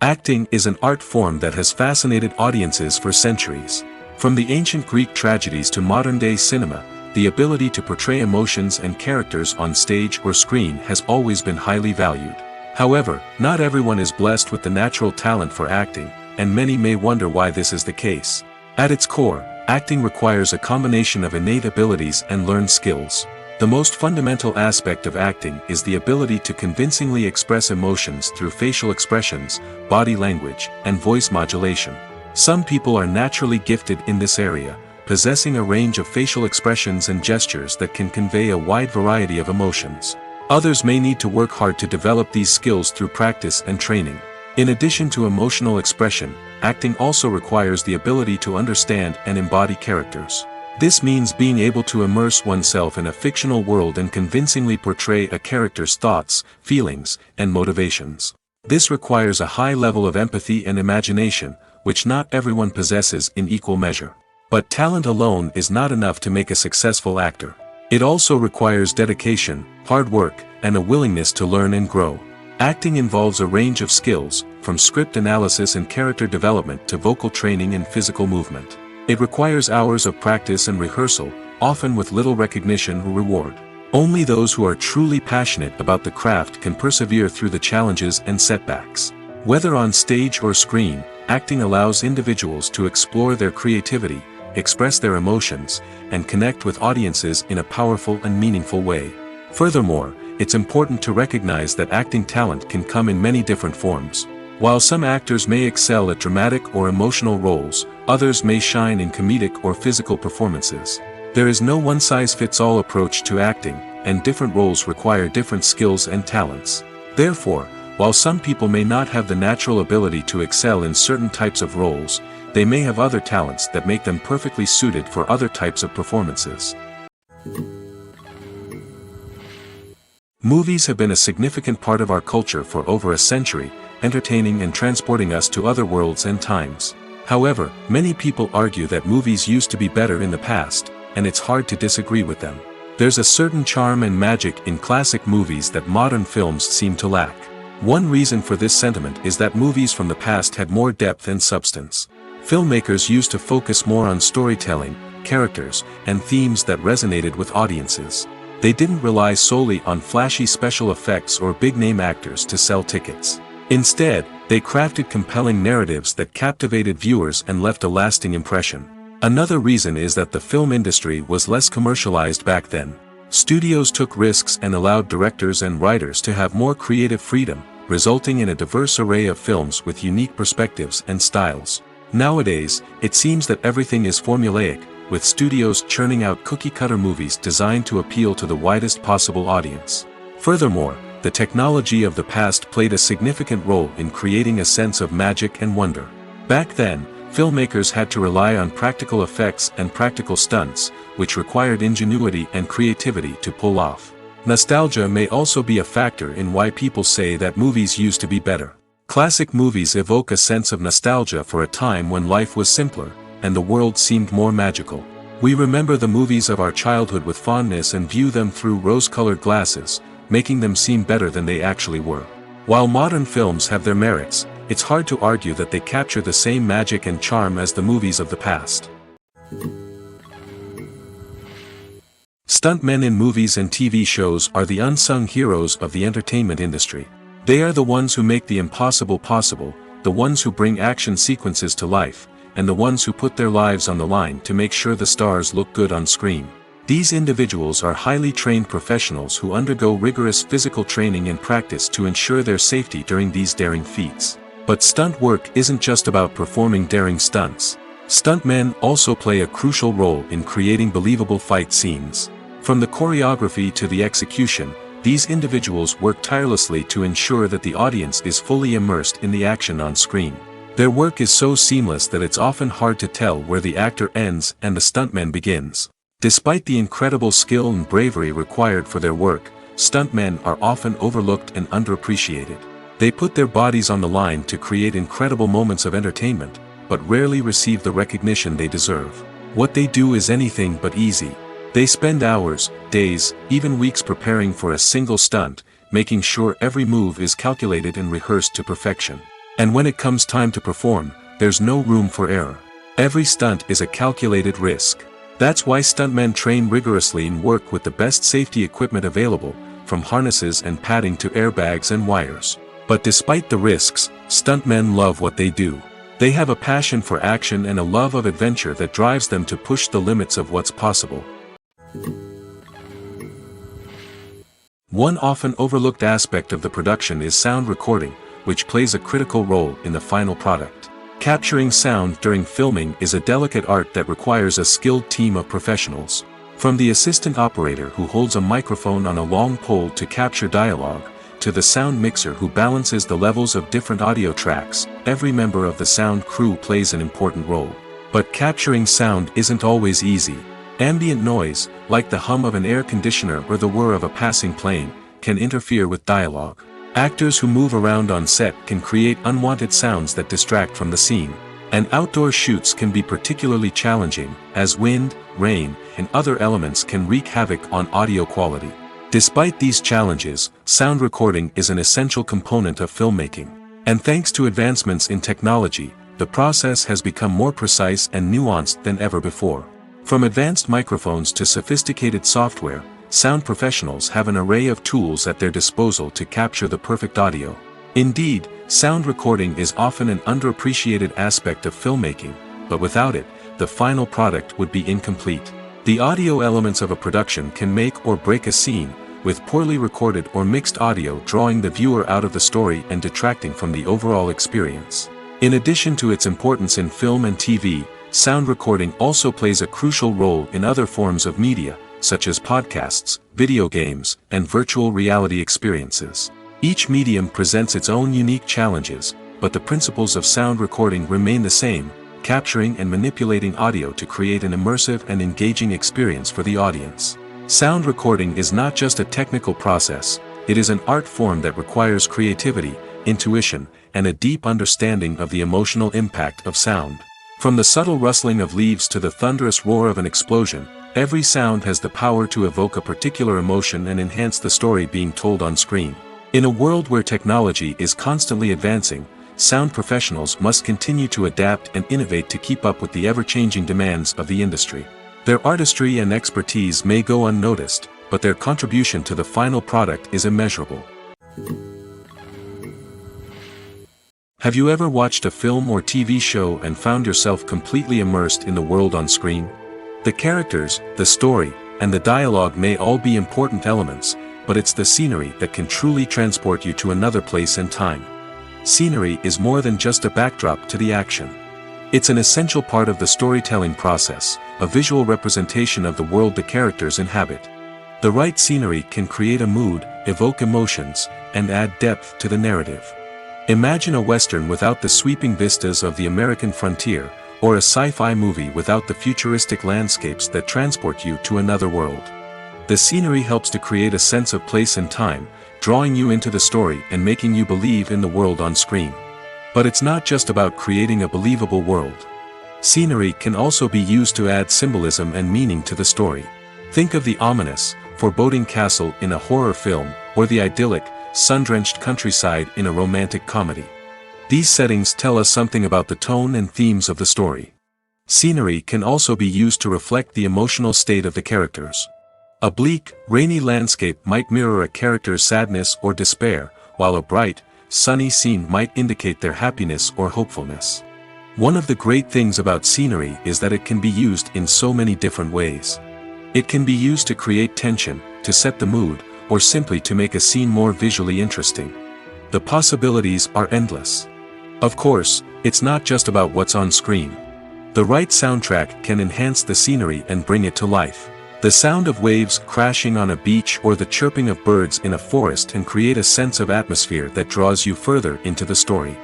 Acting is an art form that has fascinated audiences for centuries. From the ancient Greek tragedies to modern-day cinema, the ability to portray emotions and characters on stage or screen has always been highly valued. However, not everyone is blessed with the natural talent for acting, and many may wonder why this is the case. At its core, acting requires a combination of innate abilities and learned skills. The most fundamental aspect of acting is the ability to convincingly express emotions through facial expressions, body language, and voice modulation. Some people are naturally gifted in this area, possessing a range of facial expressions and gestures that can convey a wide variety of emotions. Others may need to work hard to develop these skills through practice and training. In addition to emotional expression, acting also requires the ability to understand and embody characters. This means being able to immerse oneself in a fictional world and convincingly portray a character's thoughts, feelings, and motivations. This requires a high level of empathy and imagination, which not everyone possesses in equal measure. But talent alone is not enough to make a successful actor. It also requires dedication, hard work, and a willingness to learn and grow. Acting involves a range of skills, from script analysis and character development to vocal training and physical movement. It requires hours of practice and rehearsal, often with little recognition or reward. Only those who are truly passionate about the craft can persevere through the challenges and setbacks. Whether on stage or screen, acting allows individuals to explore their creativity, express their emotions, and connect with audiences in a powerful and meaningful way. Furthermore, it's important to recognize that acting talent can come in many different forms. While some actors may excel at dramatic or emotional roles, others may shine in comedic or physical performances. There is no one-size-fits-all approach to acting, and different roles require different skills and talents. Therefore, while some people may not have the natural ability to excel in certain types of roles, they may have other talents that make them perfectly suited for other types of performances. Movies have been a significant part of our culture for over a century, entertaining and transporting us to other worlds and times. However, many people argue that movies used to be better in the past, and it's hard to disagree with them. There's a certain charm and magic in classic movies that modern films seem to lack. One reason for this sentiment is that movies from the past had more depth and substance. Filmmakers used to focus more on storytelling, characters, and themes that resonated with audiences. They didn't rely solely on flashy special effects or big-name actors to sell tickets. Instead, they crafted compelling narratives that captivated viewers and left a lasting impression. Another reason is that the film industry was less commercialized back then. Studios took risks and allowed directors and writers to have more creative freedom, resulting in a diverse array of films with unique perspectives and styles. Nowadays, it seems that everything is formulaic, with studios churning out cookie-cutter movies designed to appeal to the widest possible audience. Furthermore, the technology of the past played a significant role in creating a sense of magic and wonder. Back then, filmmakers had to rely on practical effects and practical stunts, which required ingenuity and creativity to pull off. Nostalgia may also be a factor in why people say that movies used to be better. Classic movies evoke a sense of nostalgia for a time when life was simpler, and the world seemed more magical. We remember the movies of our childhood with fondness and view them through rose-colored glasses, making them seem better than they actually were. While modern films have their merits, it's hard to argue that they capture the same magic and charm as the movies of the past. Stuntmen in movies and TV shows are the unsung heroes of the entertainment industry. They are the ones who make the impossible possible, the ones who bring action sequences to life, and the ones who put their lives on the line to make sure the stars look good on screen. These individuals are highly trained professionals who undergo rigorous physical training and practice to ensure their safety during these daring feats. But stunt work isn't just about performing daring stunts. Stuntmen also play a crucial role in creating believable fight scenes. From the choreography to the execution, these individuals work tirelessly to ensure that the audience is fully immersed in the action on screen. Their work is so seamless that it's often hard to tell where the actor ends and the stuntman begins. Despite the incredible skill and bravery required for their work, stuntmen are often overlooked and underappreciated. They put their bodies on the line to create incredible moments of entertainment, but rarely receive the recognition they deserve. What they do is anything but easy. They spend hours, days, even weeks preparing for a single stunt, making sure every move is calculated and rehearsed to perfection. And when it comes time to perform, there's no room for error. Every stunt is a calculated risk. That's why stuntmen train rigorously and work with the best safety equipment available, from harnesses and padding to airbags and wires. But despite the risks, stuntmen love what they do. They have a passion for action and a love of adventure that drives them to push the limits of what's possible. One often overlooked aspect of the production is sound recording, which plays a critical role in the final product. Capturing sound during filming is a delicate art that requires a skilled team of professionals. From the assistant operator who holds a microphone on a long pole to capture dialogue, to the sound mixer who balances the levels of different audio tracks, every member of the sound crew plays an important role. But capturing sound isn't always easy. Ambient noise, like the hum of an air conditioner or the whir of a passing plane, can interfere with dialogue. Actors who move around on set can create unwanted sounds that distract from the scene. And outdoor shoots can be particularly challenging, as wind, rain, and other elements can wreak havoc on audio quality. Despite these challenges, sound recording is an essential component of filmmaking. And thanks to advancements in technology, the process has become more precise and nuanced than ever before. From advanced microphones to sophisticated software, sound professionals have an array of tools at their disposal to capture the perfect audio. Indeed, sound recording is often an underappreciated aspect of filmmaking, but without it, the final product would be incomplete. The audio elements of a production can make or break a scene, with poorly recorded or mixed audio drawing the viewer out of the story and detracting from the overall experience. In addition to its importance in film and TV, sound recording also plays a crucial role in other forms of media, such as podcasts, video games, and virtual reality experiences. Each medium presents its own unique challenges, but the principles of sound recording remain the same, capturing and manipulating audio to create an immersive and engaging experience for the audience. Sound recording is not just a technical process, it is an art form that requires creativity, intuition, and a deep understanding of the emotional impact of sound. From the subtle rustling of leaves to the thunderous roar of an explosion, every sound has the power to evoke a particular emotion and enhance the story being told on screen. In a world where technology is constantly advancing, sound professionals must continue to adapt and innovate to keep up with the ever-changing demands of the industry. Their artistry and expertise may go unnoticed, but their contribution to the final product is immeasurable. Have you ever watched a film or TV show and found yourself completely immersed in the world on screen? The characters, the story, and the dialogue may all be important elements, but it's the scenery that can truly transport you to another place and time. Scenery is more than just a backdrop to the action. It's an essential part of the storytelling process, a visual representation of the world the characters inhabit. The right scenery can create a mood, evoke emotions, and add depth to the narrative. Imagine a Western without the sweeping vistas of the American frontier, or a sci-fi movie without the futuristic landscapes that transport you to another world. The scenery helps to create a sense of place and time, drawing you into the story and making you believe in the world on screen. But it's not just about creating a believable world. Scenery can also be used to add symbolism and meaning to the story. Think of the ominous, foreboding castle in a horror film, or the idyllic, sun-drenched countryside in a romantic comedy. These settings tell us something about the tone and themes of the story. Scenery can also be used to reflect the emotional state of the characters. A bleak, rainy landscape might mirror a character's sadness or despair, while a bright, sunny scene might indicate their happiness or hopefulness. One of the great things about scenery is that it can be used in so many different ways. It can be used to create tension, to set the mood, or simply to make a scene more visually interesting. The possibilities are endless. Of course, it's not just about what's on screen. The right soundtrack can enhance the scenery and bring it to life. The sound of waves crashing on a beach or the chirping of birds in a forest can create a sense of atmosphere that draws you further into the story.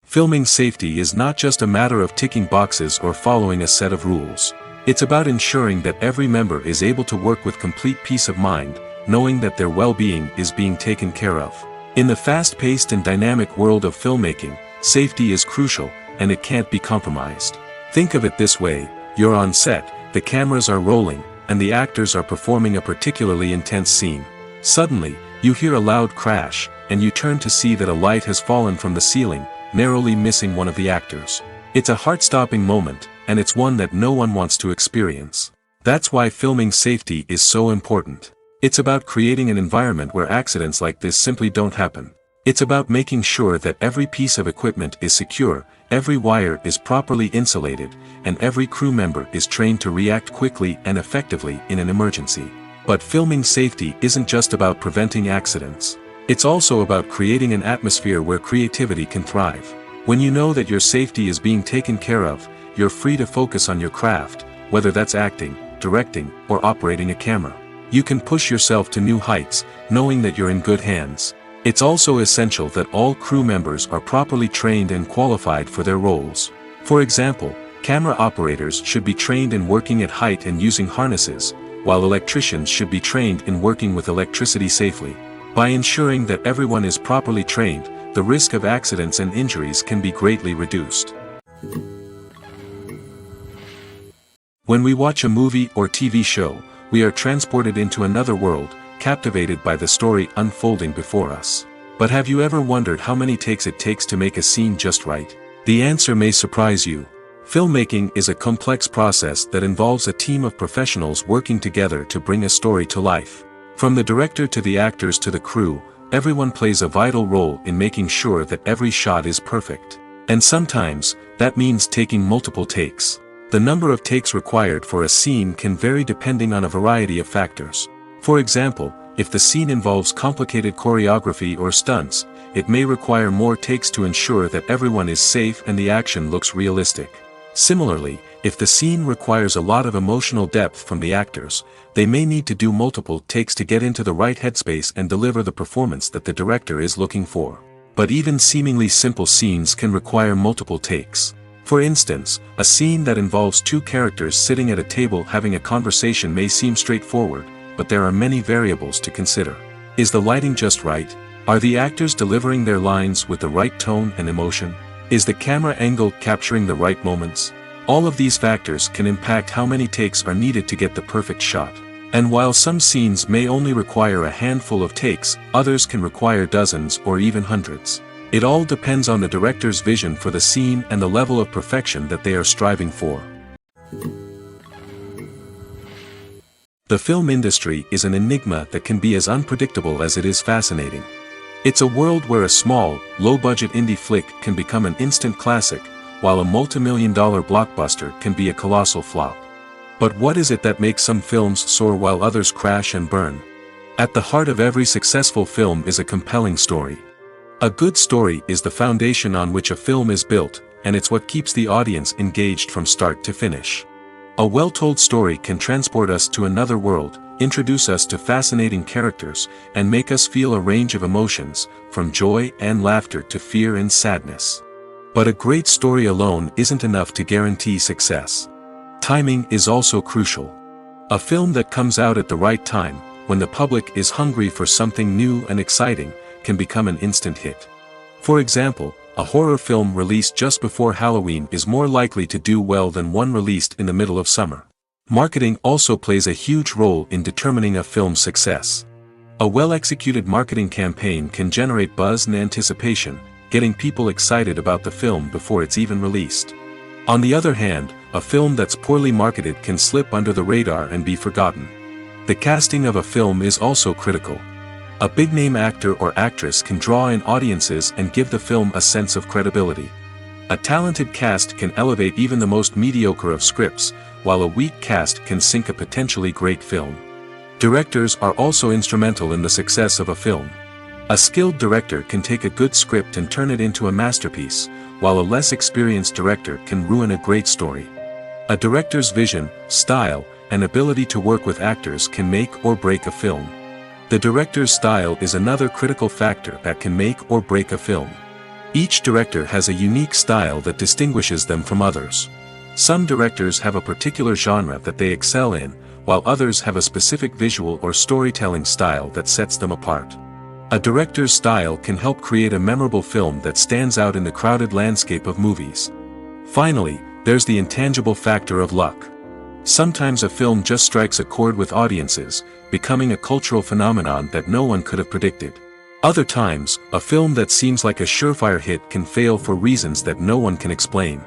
Filming safety is not just a matter of ticking boxes or following a set of rules. It's about ensuring that every member is able to work with complete peace of mind, knowing that their well-being is being taken care of. In the fast-paced and dynamic world of filmmaking, safety is crucial, and it can't be compromised. Think of it this way: you're on set, the cameras are rolling, and the actors are performing a particularly intense scene. Suddenly, you hear a loud crash, and you turn to see that a light has fallen from the ceiling, narrowly missing one of the actors. It's a heart-stopping moment, and it's one that no one wants to experience. That's why filming safety is so important. It's about creating an environment where accidents like this simply don't happen. It's about making sure that every piece of equipment is secure, every wire is properly insulated, and every crew member is trained to react quickly and effectively in an emergency. But filming safety isn't just about preventing accidents. It's also about creating an atmosphere where creativity can thrive. When you know that your safety is being taken care of, you're free to focus on your craft, whether that's acting, directing, or operating a camera. You can push yourself to new heights, knowing that you're in good hands. It's also essential that all crew members are properly trained and qualified for their roles. For example, camera operators should be trained in working at height and using harnesses, while electricians should be trained in working with electricity safely. By ensuring that everyone is properly trained, the risk of accidents and injuries can be greatly reduced. When we watch a movie or TV show, we are transported into another world, captivated by the story unfolding before us. But have you ever wondered how many takes it takes to make a scene just right? The answer may surprise you. Filmmaking is a complex process that involves a team of professionals working together to bring a story to life. From the director to the actors to the crew, everyone plays a vital role in making sure that every shot is perfect. And sometimes, that means taking multiple takes. The number of takes required for a scene can vary depending on a variety of factors. For example, if the scene involves complicated choreography or stunts, it may require more takes to ensure that everyone is safe and the action looks realistic. Similarly, if the scene requires a lot of emotional depth from the actors, they may need to do multiple takes to get into the right headspace and deliver the performance that the director is looking for. But even seemingly simple scenes can require multiple takes. For instance, a scene that involves two characters sitting at a table having a conversation may seem straightforward, but there are many variables to consider. Is the lighting just right? Are the actors delivering their lines with the right tone and emotion? Is the camera angle capturing the right moments? All of these factors can impact how many takes are needed to get the perfect shot. And while some scenes may only require a handful of takes, others can require dozens or even hundreds. It all depends on the director's vision for the scene and the level of perfection that they are striving for. The film industry is an enigma that can be as unpredictable as it is fascinating. It's a world where a small, low-budget indie flick can become an instant classic, while a multi-million-dollar blockbuster can be a colossal flop. But what is it that makes some films soar while others crash and burn? At the heart of every successful film is a compelling story. A good story is the foundation on which a film is built, and it's what keeps the audience engaged from start to finish. A well-told story can transport us to another world, introduce us to fascinating characters, and make us feel a range of emotions, from joy and laughter to fear and sadness. But a great story alone isn't enough to guarantee success. Timing is also crucial. A film that comes out at the right time, when the public is hungry for something new and exciting, can become an instant hit. For example, a horror film released just before Halloween is more likely to do well than one released in the middle of summer. Marketing also plays a huge role in determining a film's success. A well-executed marketing campaign can generate buzz and anticipation, getting people excited about the film before it's even released. On the other hand, a film that's poorly marketed can slip under the radar and be forgotten. The casting of a film is also critical. A big-name actor or actress can draw in audiences and give the film a sense of credibility. A talented cast can elevate even the most mediocre of scripts, while a weak cast can sink a potentially great film. Directors are also instrumental in the success of a film. A skilled director can take a good script and turn it into a masterpiece, while a less experienced director can ruin a great story. A director's vision, style, and ability to work with actors can make or break a film. The director's style is another critical factor that can make or break a film. Each director has a unique style that distinguishes them from others. Some directors have a particular genre that they excel in, while others have a specific visual or storytelling style that sets them apart. A director's style can help create a memorable film that stands out in the crowded landscape of movies. Finally, there's the intangible factor of luck. Sometimes a film just strikes a chord with audiences, becoming a cultural phenomenon that no one could have predicted. Other times, a film that seems like a surefire hit can fail for reasons that no one can explain.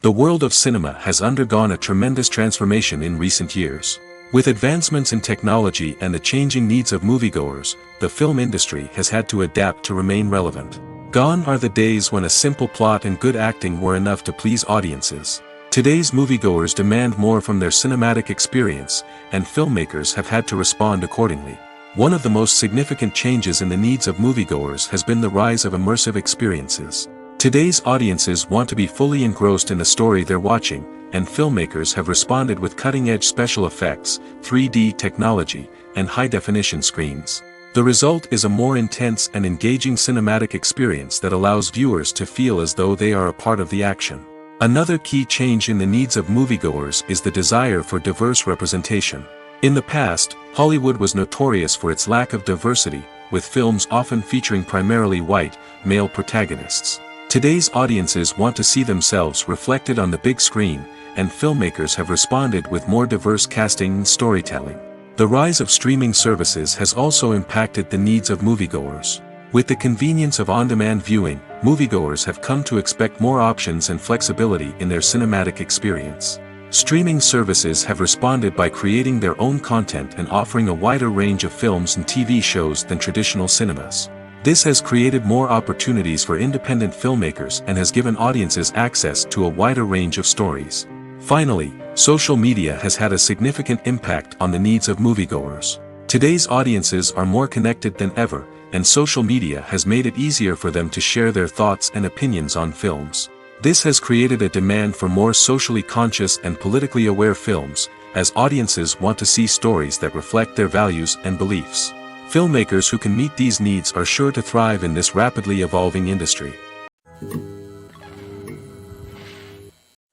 The world of cinema has undergone a tremendous transformation in recent years. With advancements in technology and the changing needs of moviegoers, the film industry has had to adapt to remain relevant. Gone are the days when a simple plot and good acting were enough to please audiences. Today's moviegoers demand more from their cinematic experience, and filmmakers have had to respond accordingly. One of the most significant changes in the needs of moviegoers has been the rise of immersive experiences. Today's audiences want to be fully engrossed in the story they're watching, and filmmakers have responded with cutting-edge special effects, 3D technology, and high-definition screens. The result is a more intense and engaging cinematic experience that allows viewers to feel as though they are a part of the action. Another key change in the needs of moviegoers is the desire for diverse representation. In the past, Hollywood was notorious for its lack of diversity, with films often featuring primarily white, male protagonists. Today's audiences want to see themselves reflected on the big screen, and filmmakers have responded with more diverse casting and storytelling. The rise of streaming services has also impacted the needs of moviegoers. With the convenience of on-demand viewing, moviegoers have come to expect more options and flexibility in their cinematic experience. Streaming services have responded by creating their own content and offering a wider range of films and TV shows than traditional cinemas. This has created more opportunities for independent filmmakers and has given audiences access to a wider range of stories. Finally, social media has had a significant impact on the needs of moviegoers. Today's audiences are more connected than ever, and social media has made it easier for them to share their thoughts and opinions on films. This has created a demand for more socially conscious and politically aware films, as audiences want to see stories that reflect their values and beliefs. Filmmakers who can meet these needs are sure to thrive in this rapidly evolving industry.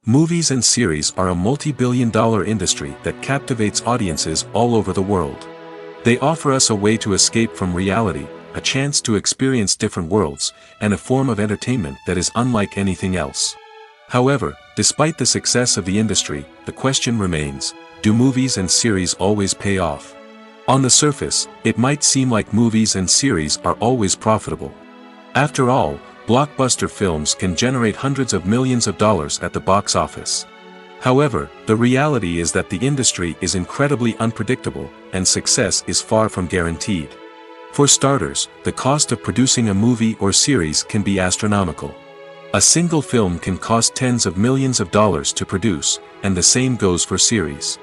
Movies and series are a multi-billion-dollar industry that captivates audiences all over the world. They offer us a way to escape from reality, a chance to experience different worlds, and a form of entertainment that is unlike anything else. However, despite the success of the industry, the question remains, do movies and series always pay off? On the surface, it might seem like movies and series are always profitable. After all, blockbuster films can generate hundreds of millions of dollars at the box office. However, the reality is that the industry is incredibly unpredictable, and success is far from guaranteed. For starters, the cost of producing a movie or series can be astronomical. A single film can cost tens of millions of dollars to produce, and the same goes for series.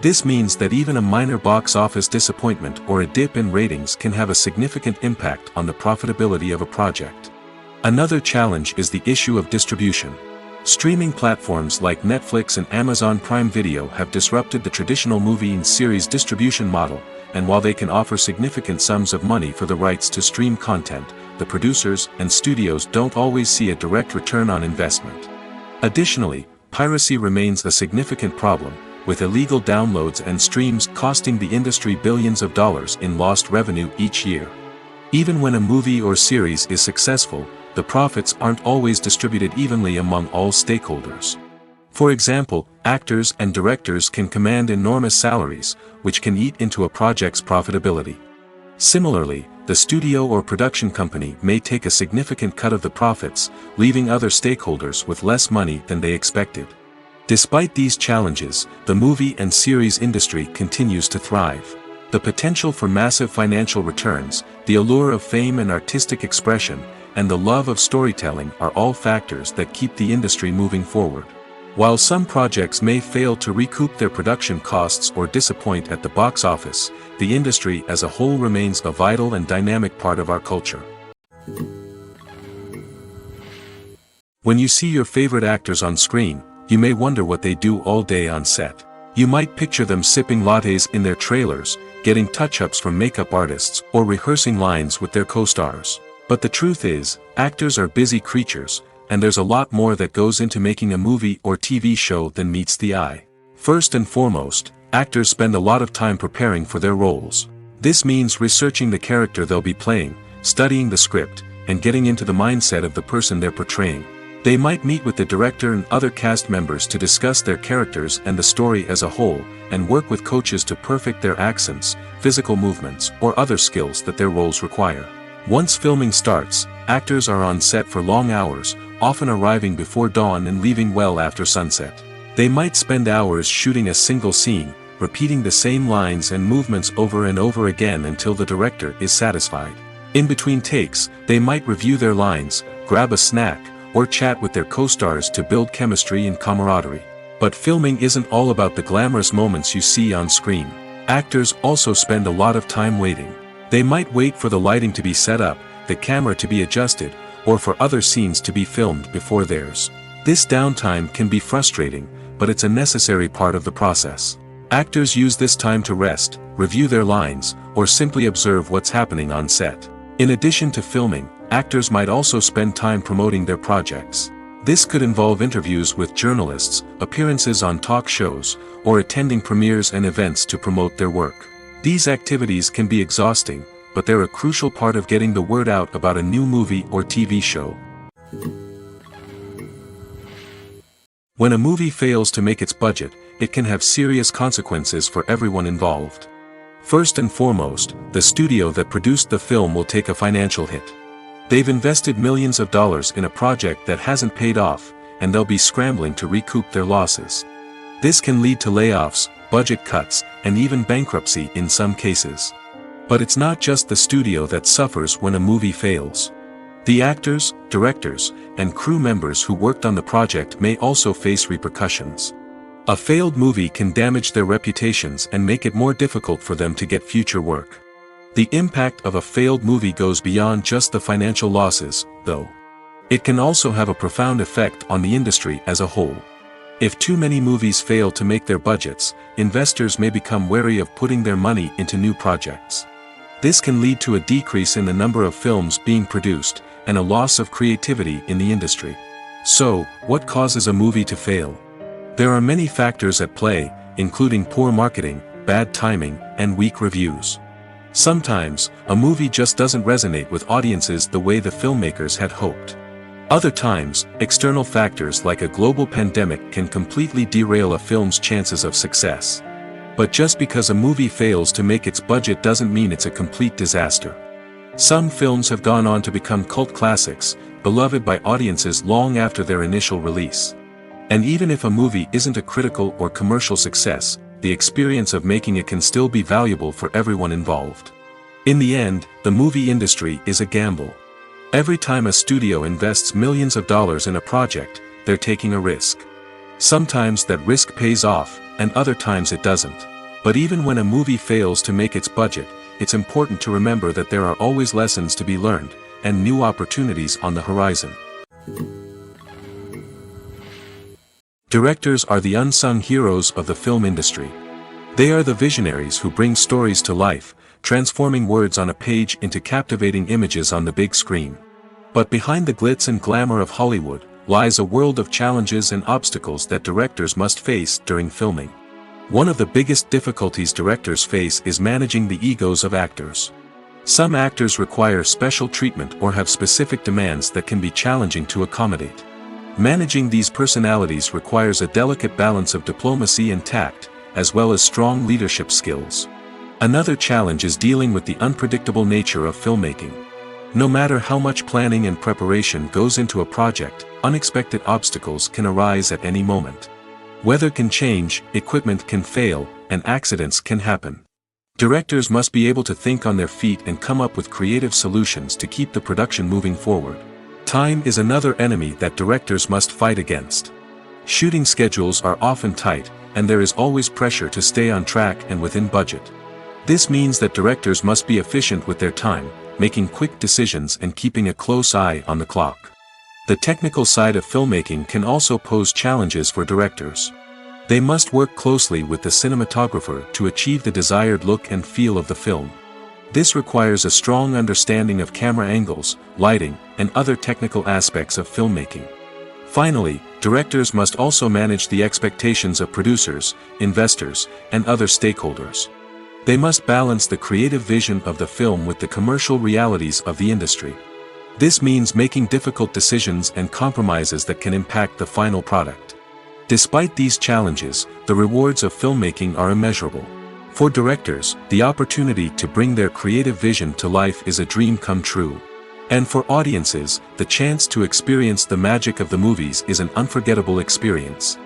This means that even a minor box office disappointment or a dip in ratings can have a significant impact on the profitability of a project. Another challenge is the issue of distribution. Streaming platforms like Netflix and Amazon Prime Video have disrupted the traditional movie and series distribution model, and while they can offer significant sums of money for the rights to stream content, the producers and studios don't always see a direct return on investment. Additionally, piracy remains a significant problem, with illegal downloads and streams costing the industry billions of dollars in lost revenue each year. Even when a movie or series is successful, the profits aren't always distributed evenly among all stakeholders. For example, actors and directors can command enormous salaries, which can eat into a project's profitability. Similarly, the studio or production company may take a significant cut of the profits, leaving other stakeholders with less money than they expected. Despite these challenges, the movie and series industry continues to thrive. The potential for massive financial returns, the allure of fame and artistic expression, and the love of storytelling are all factors that keep the industry moving forward. While some projects may fail to recoup their production costs or disappoint at the box office, the industry as a whole remains a vital and dynamic part of our culture. When you see your favorite actors on screen, you may wonder what they do all day on set. You might picture them sipping lattes in their trailers, getting touch-ups from makeup artists, or rehearsing lines with their co-stars. But the truth is, actors are busy creatures, and there's a lot more that goes into making a movie or TV show than meets the eye. First and foremost, actors spend a lot of time preparing for their roles. This means researching the character they'll be playing, studying the script, and getting into the mindset of the person they're portraying. They might meet with the director and other cast members to discuss their characters and the story as a whole, and work with coaches to perfect their accents, physical movements, or other skills that their roles require. Once filming starts, actors are on set for long hours, often arriving before dawn and leaving well after sunset. They might spend hours shooting a single scene, repeating the same lines and movements over and over again until the director is satisfied. In between takes, they might review their lines, grab a snack, or chat with their co-stars to build chemistry and camaraderie. But filming isn't all about the glamorous moments you see on screen. Actors also spend a lot of time waiting. They might wait for the lighting to be set up, the camera to be adjusted, or for other scenes to be filmed before theirs. This downtime can be frustrating, but it's a necessary part of the process. Actors use this time to rest, review their lines, or simply observe what's happening on set. In addition to filming, actors might also spend time promoting their projects. This could involve interviews with journalists, appearances on talk shows, or attending premieres and events to promote their work. These activities can be exhausting, but they're a crucial part of getting the word out about a new movie or TV show. When a movie fails to make its budget, it can have serious consequences for everyone involved. First and foremost, the studio that produced the film will take a financial hit. They've invested millions of dollars in a project that hasn't paid off, and they'll be scrambling to recoup their losses. This can lead to layoffs, budget cuts, and even bankruptcy in some cases. But it's not just the studio that suffers when a movie fails. The actors, directors, and crew members who worked on the project may also face repercussions. A failed movie can damage their reputations and make it more difficult for them to get future work. The impact of a failed movie goes beyond just the financial losses, though. It can also have a profound effect on the industry as a whole. If too many movies fail to make their budgets, investors may become wary of putting their money into new projects. This can lead to a decrease in the number of films being produced, and a loss of creativity in the industry. So, what causes a movie to fail? There are many factors at play, including poor marketing, bad timing, and weak reviews. Sometimes, a movie just doesn't resonate with audiences the way the filmmakers had hoped. Other times, external factors like a global pandemic can completely derail a film's chances of success. But just because a movie fails to make its budget doesn't mean it's a complete disaster. Some films have gone on to become cult classics, beloved by audiences long after their initial release. And even if a movie isn't a critical or commercial success, the experience of making it can still be valuable for everyone involved. In the end, the movie industry is a gamble. Every time a studio invests millions of dollars in a project, they're taking a risk. Sometimes that risk pays off, and other times it doesn't. But even when a movie fails to make its budget, it's important to remember that there are always lessons to be learned, and new opportunities on the horizon. Directors are the unsung heroes of the film industry. They are the visionaries who bring stories to life, transforming words on a page into captivating images on the big screen. But behind the glitz and glamour of Hollywood, lies a world of challenges and obstacles that directors must face during filming. One of the biggest difficulties directors face is managing the egos of actors. Some actors require special treatment or have specific demands that can be challenging to accommodate. Managing these personalities requires a delicate balance of diplomacy and tact, as well as strong leadership skills. Another challenge is dealing with the unpredictable nature of filmmaking. No matter how much planning and preparation goes into a project, unexpected obstacles can arise at any moment. Weather can change, equipment can fail, and accidents can happen. Directors must be able to think on their feet and come up with creative solutions to keep the production moving forward. Time is another enemy that directors must fight against. Shooting schedules are often tight, and there is always pressure to stay on track and within budget. This means that directors must be efficient with their time, making quick decisions and keeping a close eye on the clock. The technical side of filmmaking can also pose challenges for directors. They must work closely with the cinematographer to achieve the desired look and feel of the film. This requires a strong understanding of camera angles, lighting, and other technical aspects of filmmaking. Finally, directors must also manage the expectations of producers, investors, and other stakeholders. They must balance the creative vision of the film with the commercial realities of the industry. This means making difficult decisions and compromises that can impact the final product. Despite these challenges, the rewards of filmmaking are immeasurable. For directors, the opportunity to bring their creative vision to life is a dream come true. And for audiences, the chance to experience the magic of the movies is an unforgettable experience.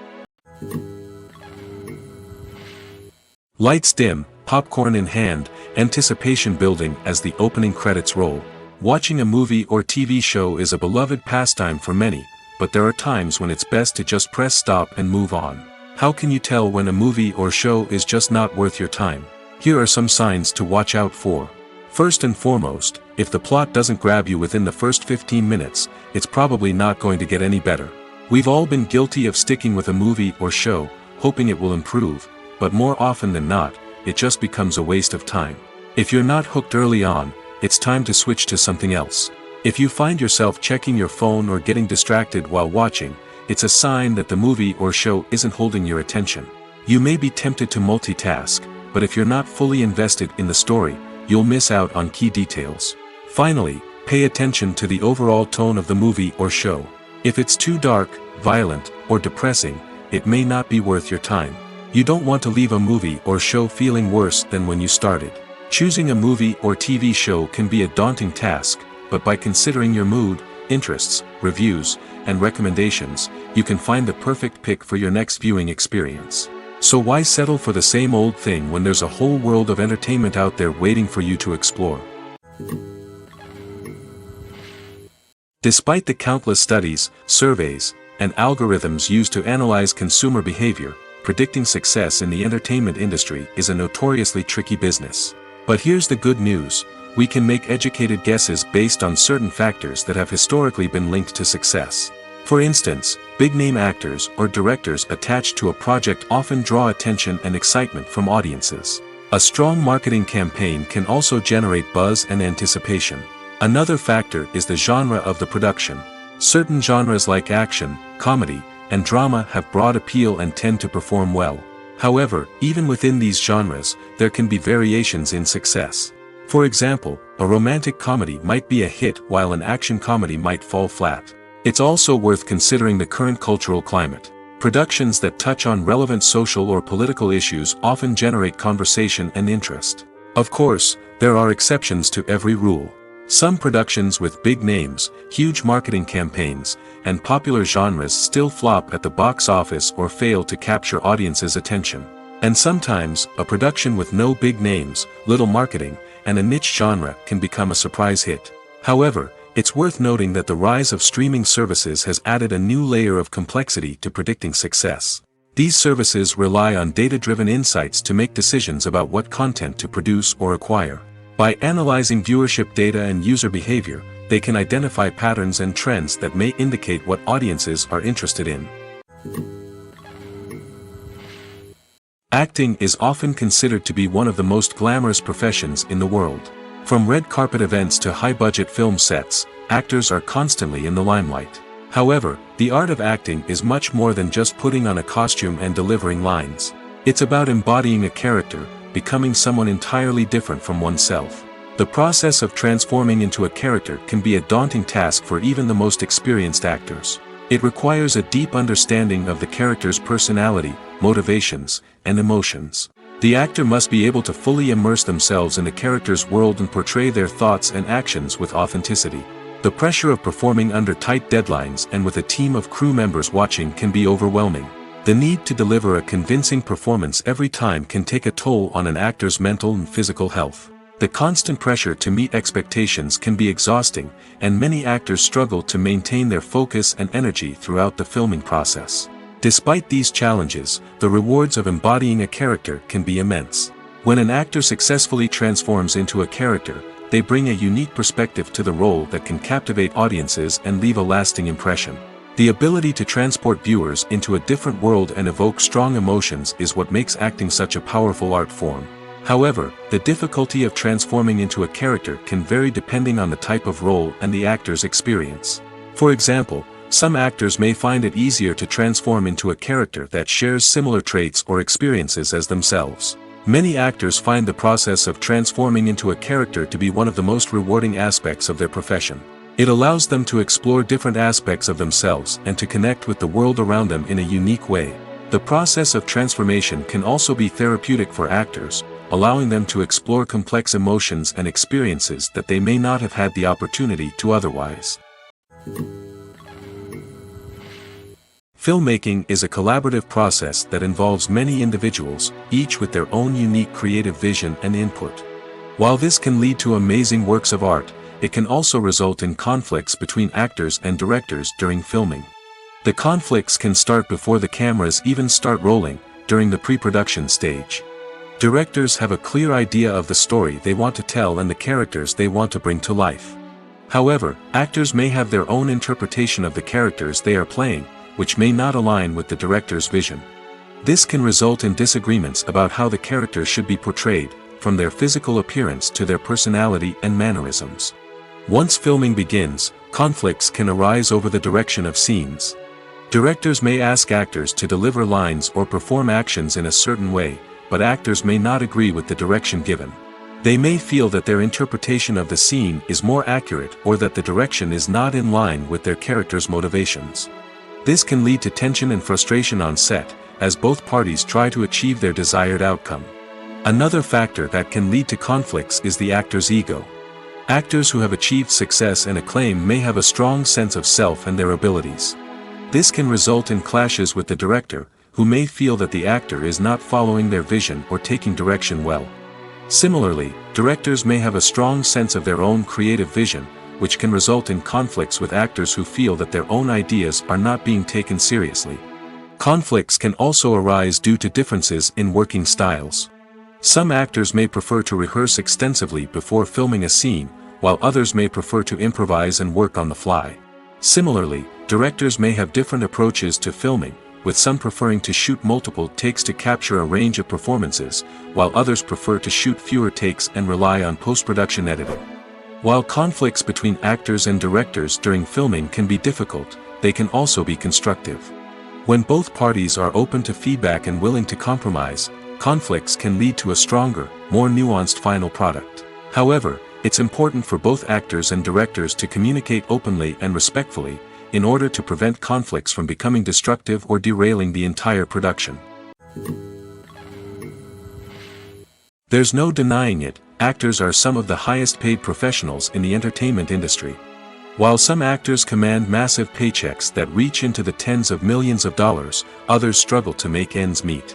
Lights dim, popcorn in hand, anticipation building as the opening credits roll. Watching a movie or TV show is a beloved pastime for many, but there are times when it's best to just press stop and move on. How can you tell when a movie or show is just not worth your time? Here are some signs to watch out for. First and foremost, if the plot doesn't grab you within the first 15 minutes, it's probably not going to get any better. We've all been guilty of sticking with a movie or show, hoping it will improve, but more often than not, it just becomes a waste of time. If you're not hooked early on, it's time to switch to something else. If you find yourself checking your phone or getting distracted while watching, it's a sign that the movie or show isn't holding your attention. You may be tempted to multitask, but if you're not fully invested in the story, you'll miss out on key details. Finally, pay attention to the overall tone of the movie or show. If it's too dark, violent, or depressing, it may not be worth your time. You don't want to leave a movie or show feeling worse than when you started. Choosing a movie or TV show can be a daunting task, but by considering your mood, interests, reviews, and recommendations, you can find the perfect pick for your next viewing experience. So why settle for the same old thing when there's a whole world of entertainment out there waiting for you to explore? Despite the countless studies, surveys, and algorithms used to analyze consumer behavior, predicting success in the entertainment industry is a notoriously tricky business. But here's the good news: we can make educated guesses based on certain factors that have historically been linked to success. For instance, big-name actors or directors attached to a project often draw attention and excitement from audiences. A strong marketing campaign can also generate buzz and anticipation. Another factor is the genre of the production. Certain genres like action, comedy, and drama have broad appeal and tend to perform well. However, even within these genres, there can be variations in success. For example, a romantic comedy might be a hit while an action comedy might fall flat. It's also worth considering the current cultural climate. Productions that touch on relevant social or political issues often generate conversation and interest. Of course, there are exceptions to every rule. Some productions with big names, huge marketing campaigns, and popular genres still flop at the box office or fail to capture audiences' attention. And sometimes, a production with no big names, little marketing, and a niche genre can become a surprise hit. However, it's worth noting that the rise of streaming services has added a new layer of complexity to predicting success. These services rely on data-driven insights to make decisions about what content to produce or acquire. By analyzing viewership data and user behavior, they can identify patterns and trends that may indicate what audiences are interested in. Acting is often considered to be one of the most glamorous professions in the world. From red carpet events to high-budget film sets, actors are constantly in the limelight. However, the art of acting is much more than just putting on a costume and delivering lines. It's about embodying a character, becoming someone entirely different from oneself. The process of transforming into a character can be a daunting task for even the most experienced actors. It requires a deep understanding of the character's personality, motivations, and emotions. The actor must be able to fully immerse themselves in the character's world and portray their thoughts and actions with authenticity. The pressure of performing under tight deadlines and with a team of crew members watching can be overwhelming. The need to deliver a convincing performance every time can take a toll on an actor's mental and physical health. The constant pressure to meet expectations can be exhausting, and many actors struggle to maintain their focus and energy throughout the filming process. Despite these challenges, the rewards of embodying a character can be immense. When an actor successfully transforms into a character, they bring a unique perspective to the role that can captivate audiences and leave a lasting impression. The ability to transport viewers into a different world and evoke strong emotions is what makes acting such a powerful art form. However, the difficulty of transforming into a character can vary depending on the type of role and the actor's experience. For example, some actors may find it easier to transform into a character that shares similar traits or experiences as themselves. Many actors find the process of transforming into a character to be one of the most rewarding aspects of their profession. It allows them to explore different aspects of themselves and to connect with the world around them in a unique way. The process of transformation can also be therapeutic for actors, allowing them to explore complex emotions and experiences that they may not have had the opportunity to otherwise. Filmmaking is a collaborative process that involves many individuals, each with their own unique creative vision and input. While this can lead to amazing works of art, it can also result in conflicts between actors and directors during filming. The conflicts can start before the cameras even start rolling, during the pre-production stage. Directors have a clear idea of the story they want to tell and the characters they want to bring to life. However, actors may have their own interpretation of the characters they are playing, which may not align with the director's vision. This can result in disagreements about how the characters should be portrayed, from their physical appearance to their personality and mannerisms. Once filming begins, conflicts can arise over the direction of scenes. Directors may ask actors to deliver lines or perform actions in a certain way, but actors may not agree with the direction given. They may feel that their interpretation of the scene is more accurate or that the direction is not in line with their character's motivations. This can lead to tension and frustration on set, as both parties try to achieve their desired outcome. Another factor that can lead to conflicts is the actor's ego. Actors who have achieved success and acclaim may have a strong sense of self and their abilities. This can result in clashes with the director, who may feel that the actor is not following their vision or taking direction well. Similarly, directors may have a strong sense of their own creative vision, which can result in conflicts with actors who feel that their own ideas are not being taken seriously. Conflicts can also arise due to differences in working styles. Some actors may prefer to rehearse extensively before filming a scene, while others may prefer to improvise and work on the fly. Similarly, directors may have different approaches to filming, with some preferring to shoot multiple takes to capture a range of performances, while others prefer to shoot fewer takes and rely on post-production editing. While conflicts between actors and directors during filming can be difficult, they can also be constructive. When both parties are open to feedback and willing to compromise, conflicts can lead to a stronger, more nuanced final product. However, it's important for both actors and directors to communicate openly and respectfully, in order to prevent conflicts from becoming destructive or derailing the entire production. There's no denying it, actors are some of the highest paid professionals in the entertainment industry. While some actors command massive paychecks that reach into the tens of millions of dollars, others struggle to make ends meet.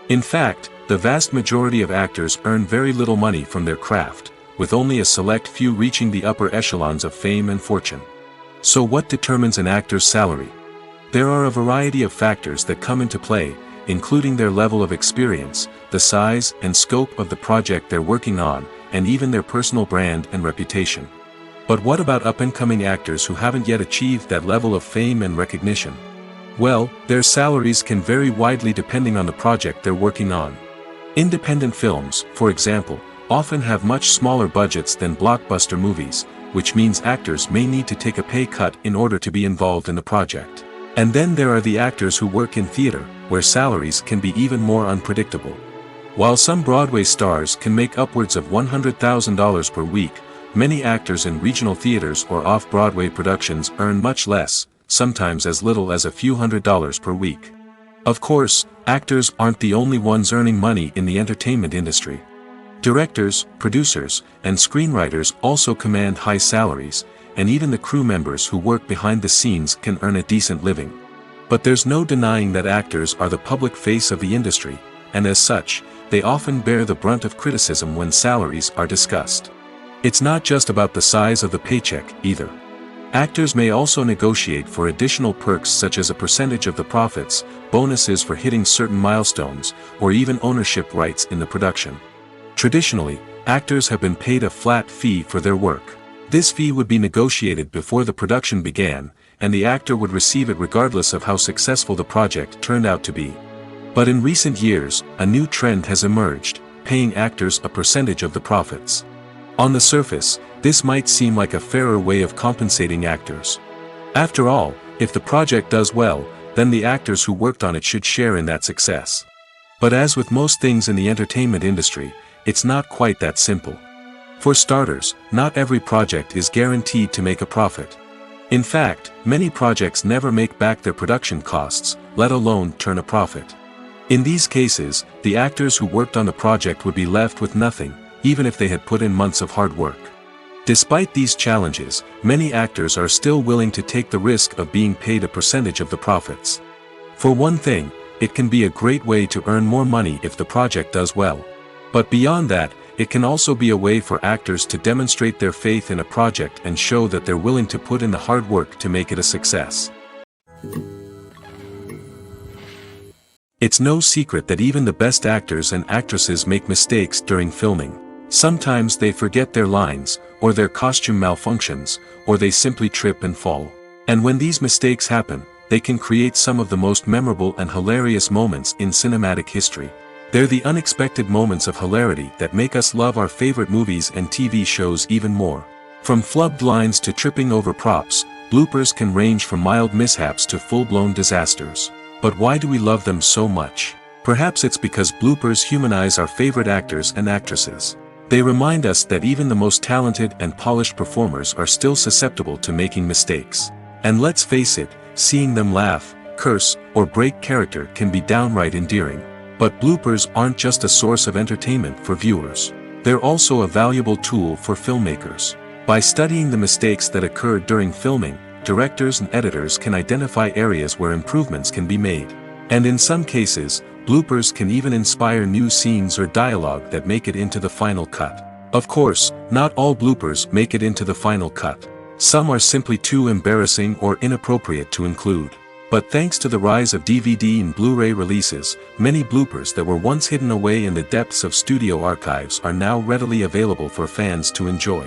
In fact, the vast majority of actors earn very little money from their craft, with only a select few reaching the upper echelons of fame and fortune. So what determines an actor's salary? There are a variety of factors that come into play, including their level of experience, the size and scope of the project they're working on, and even their personal brand and reputation. But what about up-and-coming actors who haven't yet achieved that level of fame and recognition? Well, their salaries can vary widely depending on the project they're working on. Independent films, for example, often have much smaller budgets than blockbuster movies, which means actors may need to take a pay cut in order to be involved in the project. And then there are the actors who work in theater, where salaries can be even more unpredictable. While some Broadway stars can make upwards of $100,000 per week, many actors in regional theaters or off-Broadway productions earn much less, sometimes as little as a few $100s per week. Of course, actors aren't the only ones earning money in the entertainment industry. Directors, producers, and screenwriters also command high salaries, and even the crew members who work behind the scenes can earn a decent living. But there's no denying that actors are the public face of the industry, and as such, they often bear the brunt of criticism when salaries are discussed. It's not just about the size of the paycheck, either. Actors may also negotiate for additional perks such as a percentage of the profits, bonuses for hitting certain milestones, or even ownership rights in the production. Traditionally, actors have been paid a flat fee for their work. This fee would be negotiated before the production began, and the actor would receive it regardless of how successful the project turned out to be. But in recent years, a new trend has emerged, paying actors a percentage of the profits. On the surface, this might seem like a fairer way of compensating actors. After all, if the project does well, then the actors who worked on it should share in that success. But as with most things in the entertainment industry, it's not quite that simple. For starters, not every project is guaranteed to make a profit. In fact, many projects never make back their production costs, let alone turn a profit. In these cases, the actors who worked on the project would be left with nothing, even if they had put in months of hard work. Despite these challenges, many actors are still willing to take the risk of being paid a percentage of the profits. For one thing, it can be a great way to earn more money if the project does well. But beyond that, it can also be a way for actors to demonstrate their faith in a project and show that they're willing to put in the hard work to make it a success. It's no secret that even the best actors and actresses make mistakes during filming. Sometimes they forget their lines, or their costume malfunctions, or they simply trip and fall. And when these mistakes happen, they can create some of the most memorable and hilarious moments in cinematic history. They're the unexpected moments of hilarity that make us love our favorite movies and TV shows even more. From flubbed lines to tripping over props, bloopers can range from mild mishaps to full-blown disasters. But why do we love them so much? Perhaps it's because bloopers humanize our favorite actors and actresses. They remind us that even the most talented and polished performers are still susceptible to making mistakes. And let's face it, seeing them laugh, curse, or break character can be downright endearing. But bloopers aren't just a source of entertainment for viewers. They're also a valuable tool for filmmakers. By studying the mistakes that occurred during filming, directors and editors can identify areas where improvements can be made. And in some cases, bloopers can even inspire new scenes or dialogue that make it into the final cut. Of course, not all bloopers make it into the final cut. Some are simply too embarrassing or inappropriate to include. But thanks to the rise of DVD and Blu-ray releases, many bloopers that were once hidden away in the depths of studio archives are now readily available for fans to enjoy.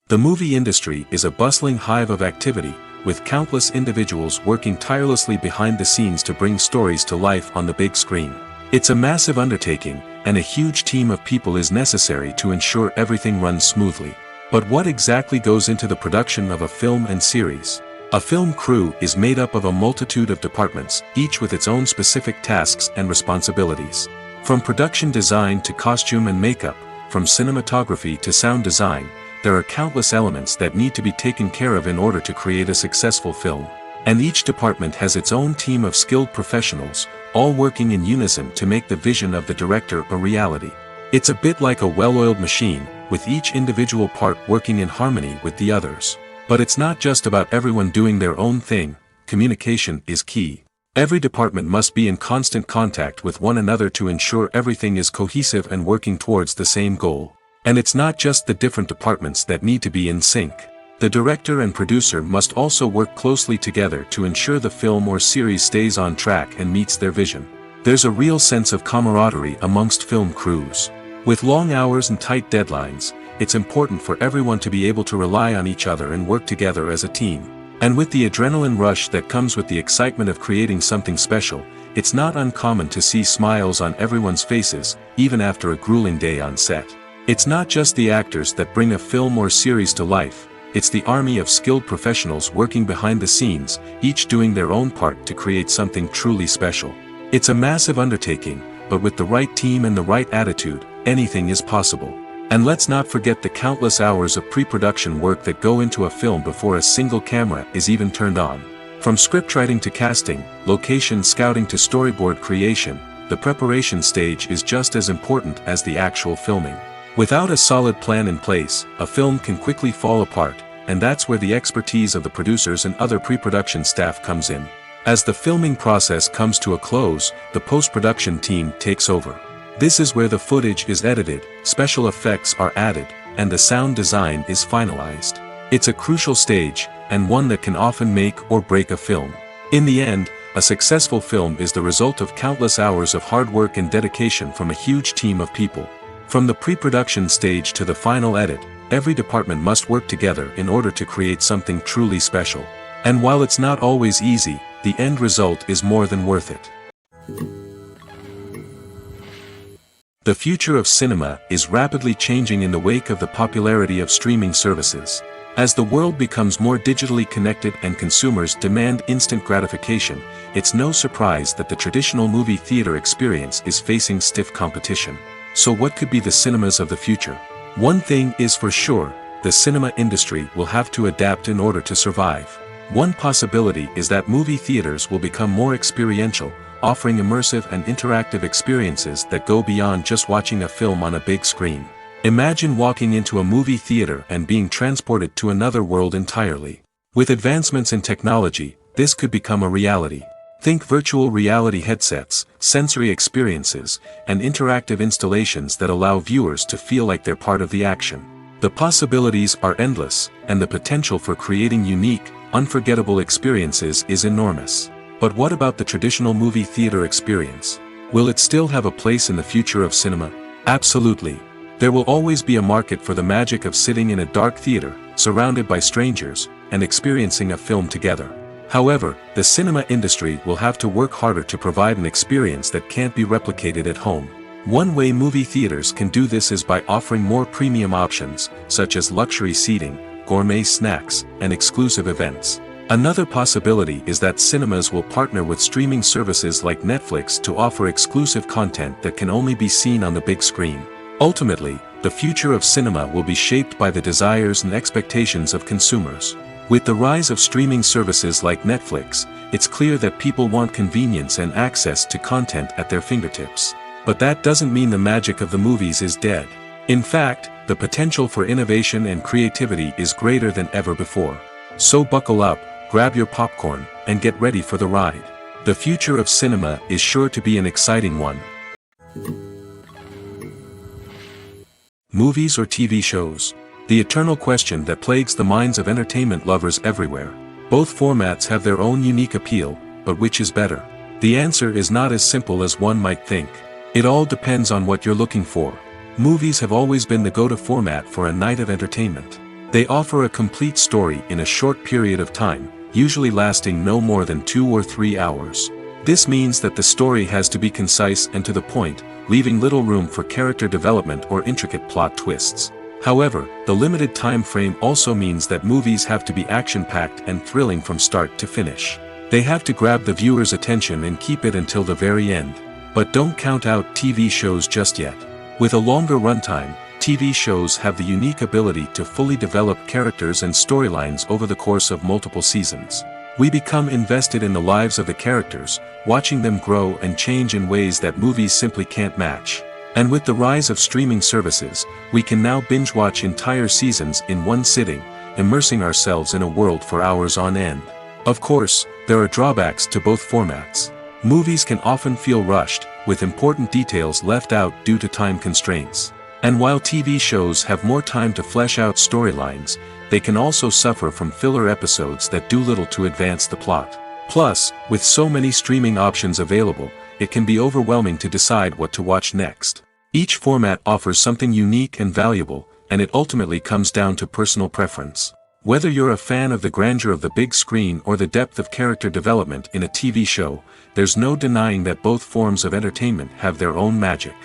The movie industry is a bustling hive of activity, with countless individuals working tirelessly behind the scenes to bring stories to life on the big screen. It's a massive undertaking, and a huge team of people is necessary to ensure everything runs smoothly. But what exactly goes into the production of a film and series? A film crew is made up of a multitude of departments, each with its own specific tasks and responsibilities. From production design to costume and makeup, from cinematography to sound design, there are countless elements that need to be taken care of in order to create a successful film. And each department has its own team of skilled professionals, all working in unison to make the vision of the director a reality. It's a bit like a well-oiled machine, with each individual part working in harmony with the others. But it's not just about everyone doing their own thing. Communication is key. Every department must be in constant contact with one another to ensure everything is cohesive and working towards the same goal. And it's not just the different departments that need to be in sync. The director and producer must also work closely together to ensure the film or series stays on track and meets their vision. There's a real sense of camaraderie amongst film crews. With long hours and tight deadlines, it's important for everyone to be able to rely on each other and work together as a team. And with the adrenaline rush that comes with the excitement of creating something special, it's not uncommon to see smiles on everyone's faces, even after a grueling day on set. It's not just the actors that bring a film or series to life, it's the army of skilled professionals working behind the scenes, each doing their own part to create something truly special. It's a massive undertaking, but with the right team and the right attitude, anything is possible. And let's not forget the countless hours of pre-production work that go into a film before a single camera is even turned on. From scriptwriting to casting, location scouting to storyboard creation, the preparation stage is just as important as the actual filming. Without a solid plan in place, a film can quickly fall apart, and that's where the expertise of the producers and other pre-production staff comes in. As the filming process comes to a close, the post-production team takes over. This is where the footage is edited, special effects are added, and the sound design is finalized. It's a crucial stage, and one that can often make or break a film. In the end, a successful film is the result of countless hours of hard work and dedication from a huge team of people. From the pre-production stage to the final edit, every department must work together in order to create something truly special. And while it's not always easy, the end result is more than worth it. The future of cinema is rapidly changing in the wake of the popularity of streaming services. As the world becomes more digitally connected and consumers demand instant gratification, it's no surprise that the traditional movie theater experience is facing stiff competition. So what could be the cinemas of the future? One thing is for sure, the cinema industry will have to adapt in order to survive. One possibility is that movie theaters will become more experiential, offering immersive and interactive experiences that go beyond just watching a film on a big screen. Imagine walking into a movie theater and being transported to another world entirely. With advancements in technology, this could become a reality. Think virtual reality headsets, sensory experiences, and interactive installations that allow viewers to feel like they're part of the action. The possibilities are endless, and the potential for creating unique, unforgettable experiences is enormous. But what about the traditional movie theater experience? Will it still have a place in the future of cinema? Absolutely. There will always be a market for the magic of sitting in a dark theater, surrounded by strangers, and experiencing a film together. However, the cinema industry will have to work harder to provide an experience that can't be replicated at home. One way movie theaters can do this is by offering more premium options, such as luxury seating, gourmet snacks, and exclusive events. Another possibility is that cinemas will partner with streaming services like Netflix to offer exclusive content that can only be seen on the big screen. Ultimately, the future of cinema will be shaped by the desires and expectations of consumers. With the rise of streaming services like Netflix, it's clear that people want convenience and access to content at their fingertips. But that doesn't mean the magic of the movies is dead. In fact, the potential for innovation and creativity is greater than ever before. So buckle up, grab your popcorn, and get ready for the ride. The future of cinema is sure to be an exciting one. Movies or TV shows? The eternal question that plagues the minds of entertainment lovers everywhere. Both formats have their own unique appeal, but which is better? The answer is not as simple as one might think. It all depends on what you're looking for. Movies have always been the go-to format for a night of entertainment. They offer a complete story in a short period of time, usually lasting no more than 2 or 3 hours. This means that the story has to be concise and to the point, leaving little room for character development or intricate plot twists. However, the limited time frame also means that movies have to be action-packed and thrilling from start to finish. They have to grab the viewer's attention and keep it until the very end. But don't count out TV shows just yet. With a longer runtime, TV shows have the unique ability to fully develop characters and storylines over the course of multiple seasons. We become invested in the lives of the characters, watching them grow and change in ways that movies simply can't match. And with the rise of streaming services, we can now binge-watch entire seasons in one sitting, immersing ourselves in a world for hours on end. Of course, there are drawbacks to both formats. Movies can often feel rushed, with important details left out due to time constraints. And while TV shows have more time to flesh out storylines, they can also suffer from filler episodes that do little to advance the plot. Plus, with so many streaming options available, it can be overwhelming to decide what to watch next. Each format offers something unique and valuable, and it ultimately comes down to personal preference. Whether you're a fan of the grandeur of the big screen or the depth of character development in a TV show, there's no denying that both forms of entertainment have their own magic.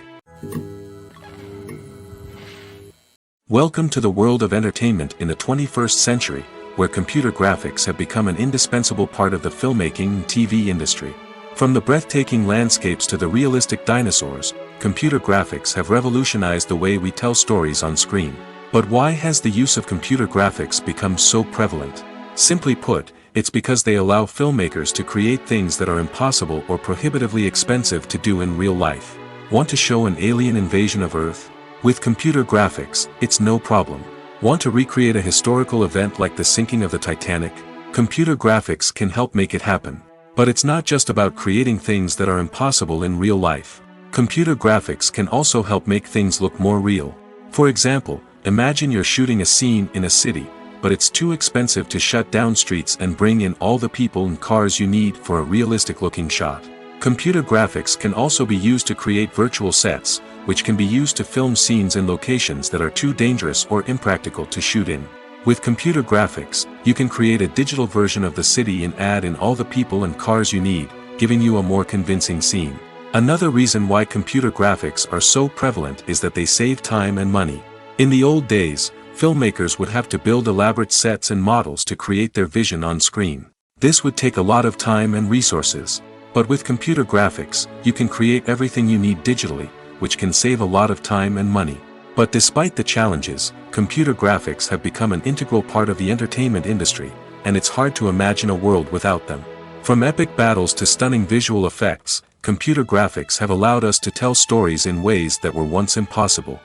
Welcome to the world of entertainment in the 21st century, where computer graphics have become an indispensable part of the filmmaking and TV industry. From the breathtaking landscapes to the realistic dinosaurs, computer graphics have revolutionized the way we tell stories on screen. But why has the use of computer graphics become so prevalent? Simply put, it's because they allow filmmakers to create things that are impossible or prohibitively expensive to do in real life. Want to show an alien invasion of Earth? With computer graphics, it's no problem. Want to recreate a historical event like the sinking of the Titanic? Computer graphics can help make it happen. But it's not just about creating things that are impossible in real life. Computer graphics can also help make things look more real. For example, imagine you're shooting a scene in a city, but it's too expensive to shut down streets and bring in all the people and cars you need for a realistic-looking shot. Computer graphics can also be used to create virtual sets, which can be used to film scenes in locations that are too dangerous or impractical to shoot in. With computer graphics, you can create a digital version of the city and add in all the people and cars you need, giving you a more convincing scene. Another reason why computer graphics are so prevalent is that they save time and money. In the old days, filmmakers would have to build elaborate sets and models to create their vision on screen. This would take a lot of time and resources. But with computer graphics, you can create everything you need digitally, which can save a lot of time and money. But despite the challenges, computer graphics have become an integral part of the entertainment industry, and it's hard to imagine a world without them. From epic battles to stunning visual effects, computer graphics have allowed us to tell stories in ways that were once impossible.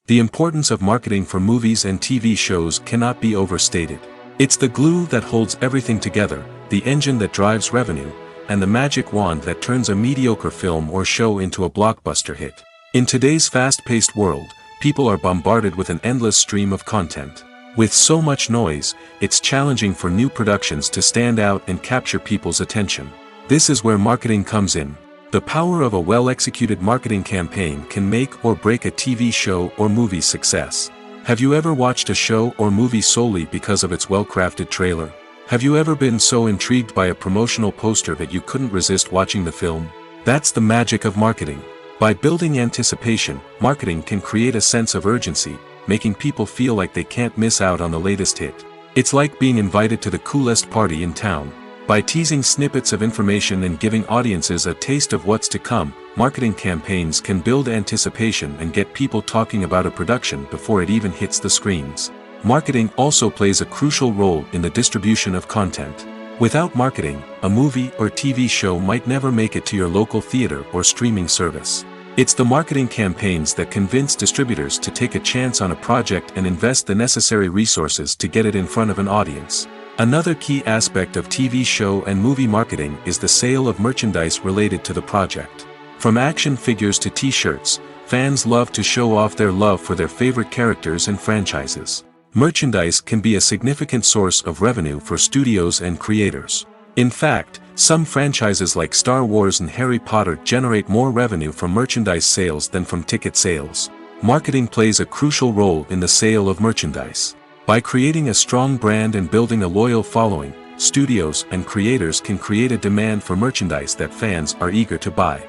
The importance of marketing for movies and TV shows cannot be overstated. It's the glue that holds everything together, the engine that drives revenue, and the magic wand that turns a mediocre film or show into a blockbuster hit. In today's fast-paced world, people are bombarded with an endless stream of content. With so much noise, it's challenging for new productions to stand out and capture people's attention. This is where marketing comes in. The power of a well-executed marketing campaign can make or break a TV show or movie's success. Have you ever watched a show or movie solely because of its well-crafted trailer? Have you ever been so intrigued by a promotional poster that you couldn't resist watching the film? That's the magic of marketing. By building anticipation, marketing can create a sense of urgency, making people feel like they can't miss out on the latest hit. It's like being invited to the coolest party in town. By teasing snippets of information and giving audiences a taste of what's to come, marketing campaigns can build anticipation and get people talking about a production before it even hits the screens. Marketing also plays a crucial role in the distribution of content. Without marketing, a movie or TV show might never make it to your local theater or streaming service. It's the marketing campaigns that convince distributors to take a chance on a project and invest the necessary resources to get it in front of an audience. Another key aspect of TV show and movie marketing is the sale of merchandise related to the project. From action figures to t-shirts, fans love to show off their love for their favorite characters and franchises. Merchandise can be a significant source of revenue for studios and creators. In fact, some franchises like Star Wars and Harry Potter generate more revenue from merchandise sales than from ticket sales. Marketing plays a crucial role in the sale of merchandise. By creating a strong brand and building a loyal following, studios and creators can create a demand for merchandise that fans are eager to buy.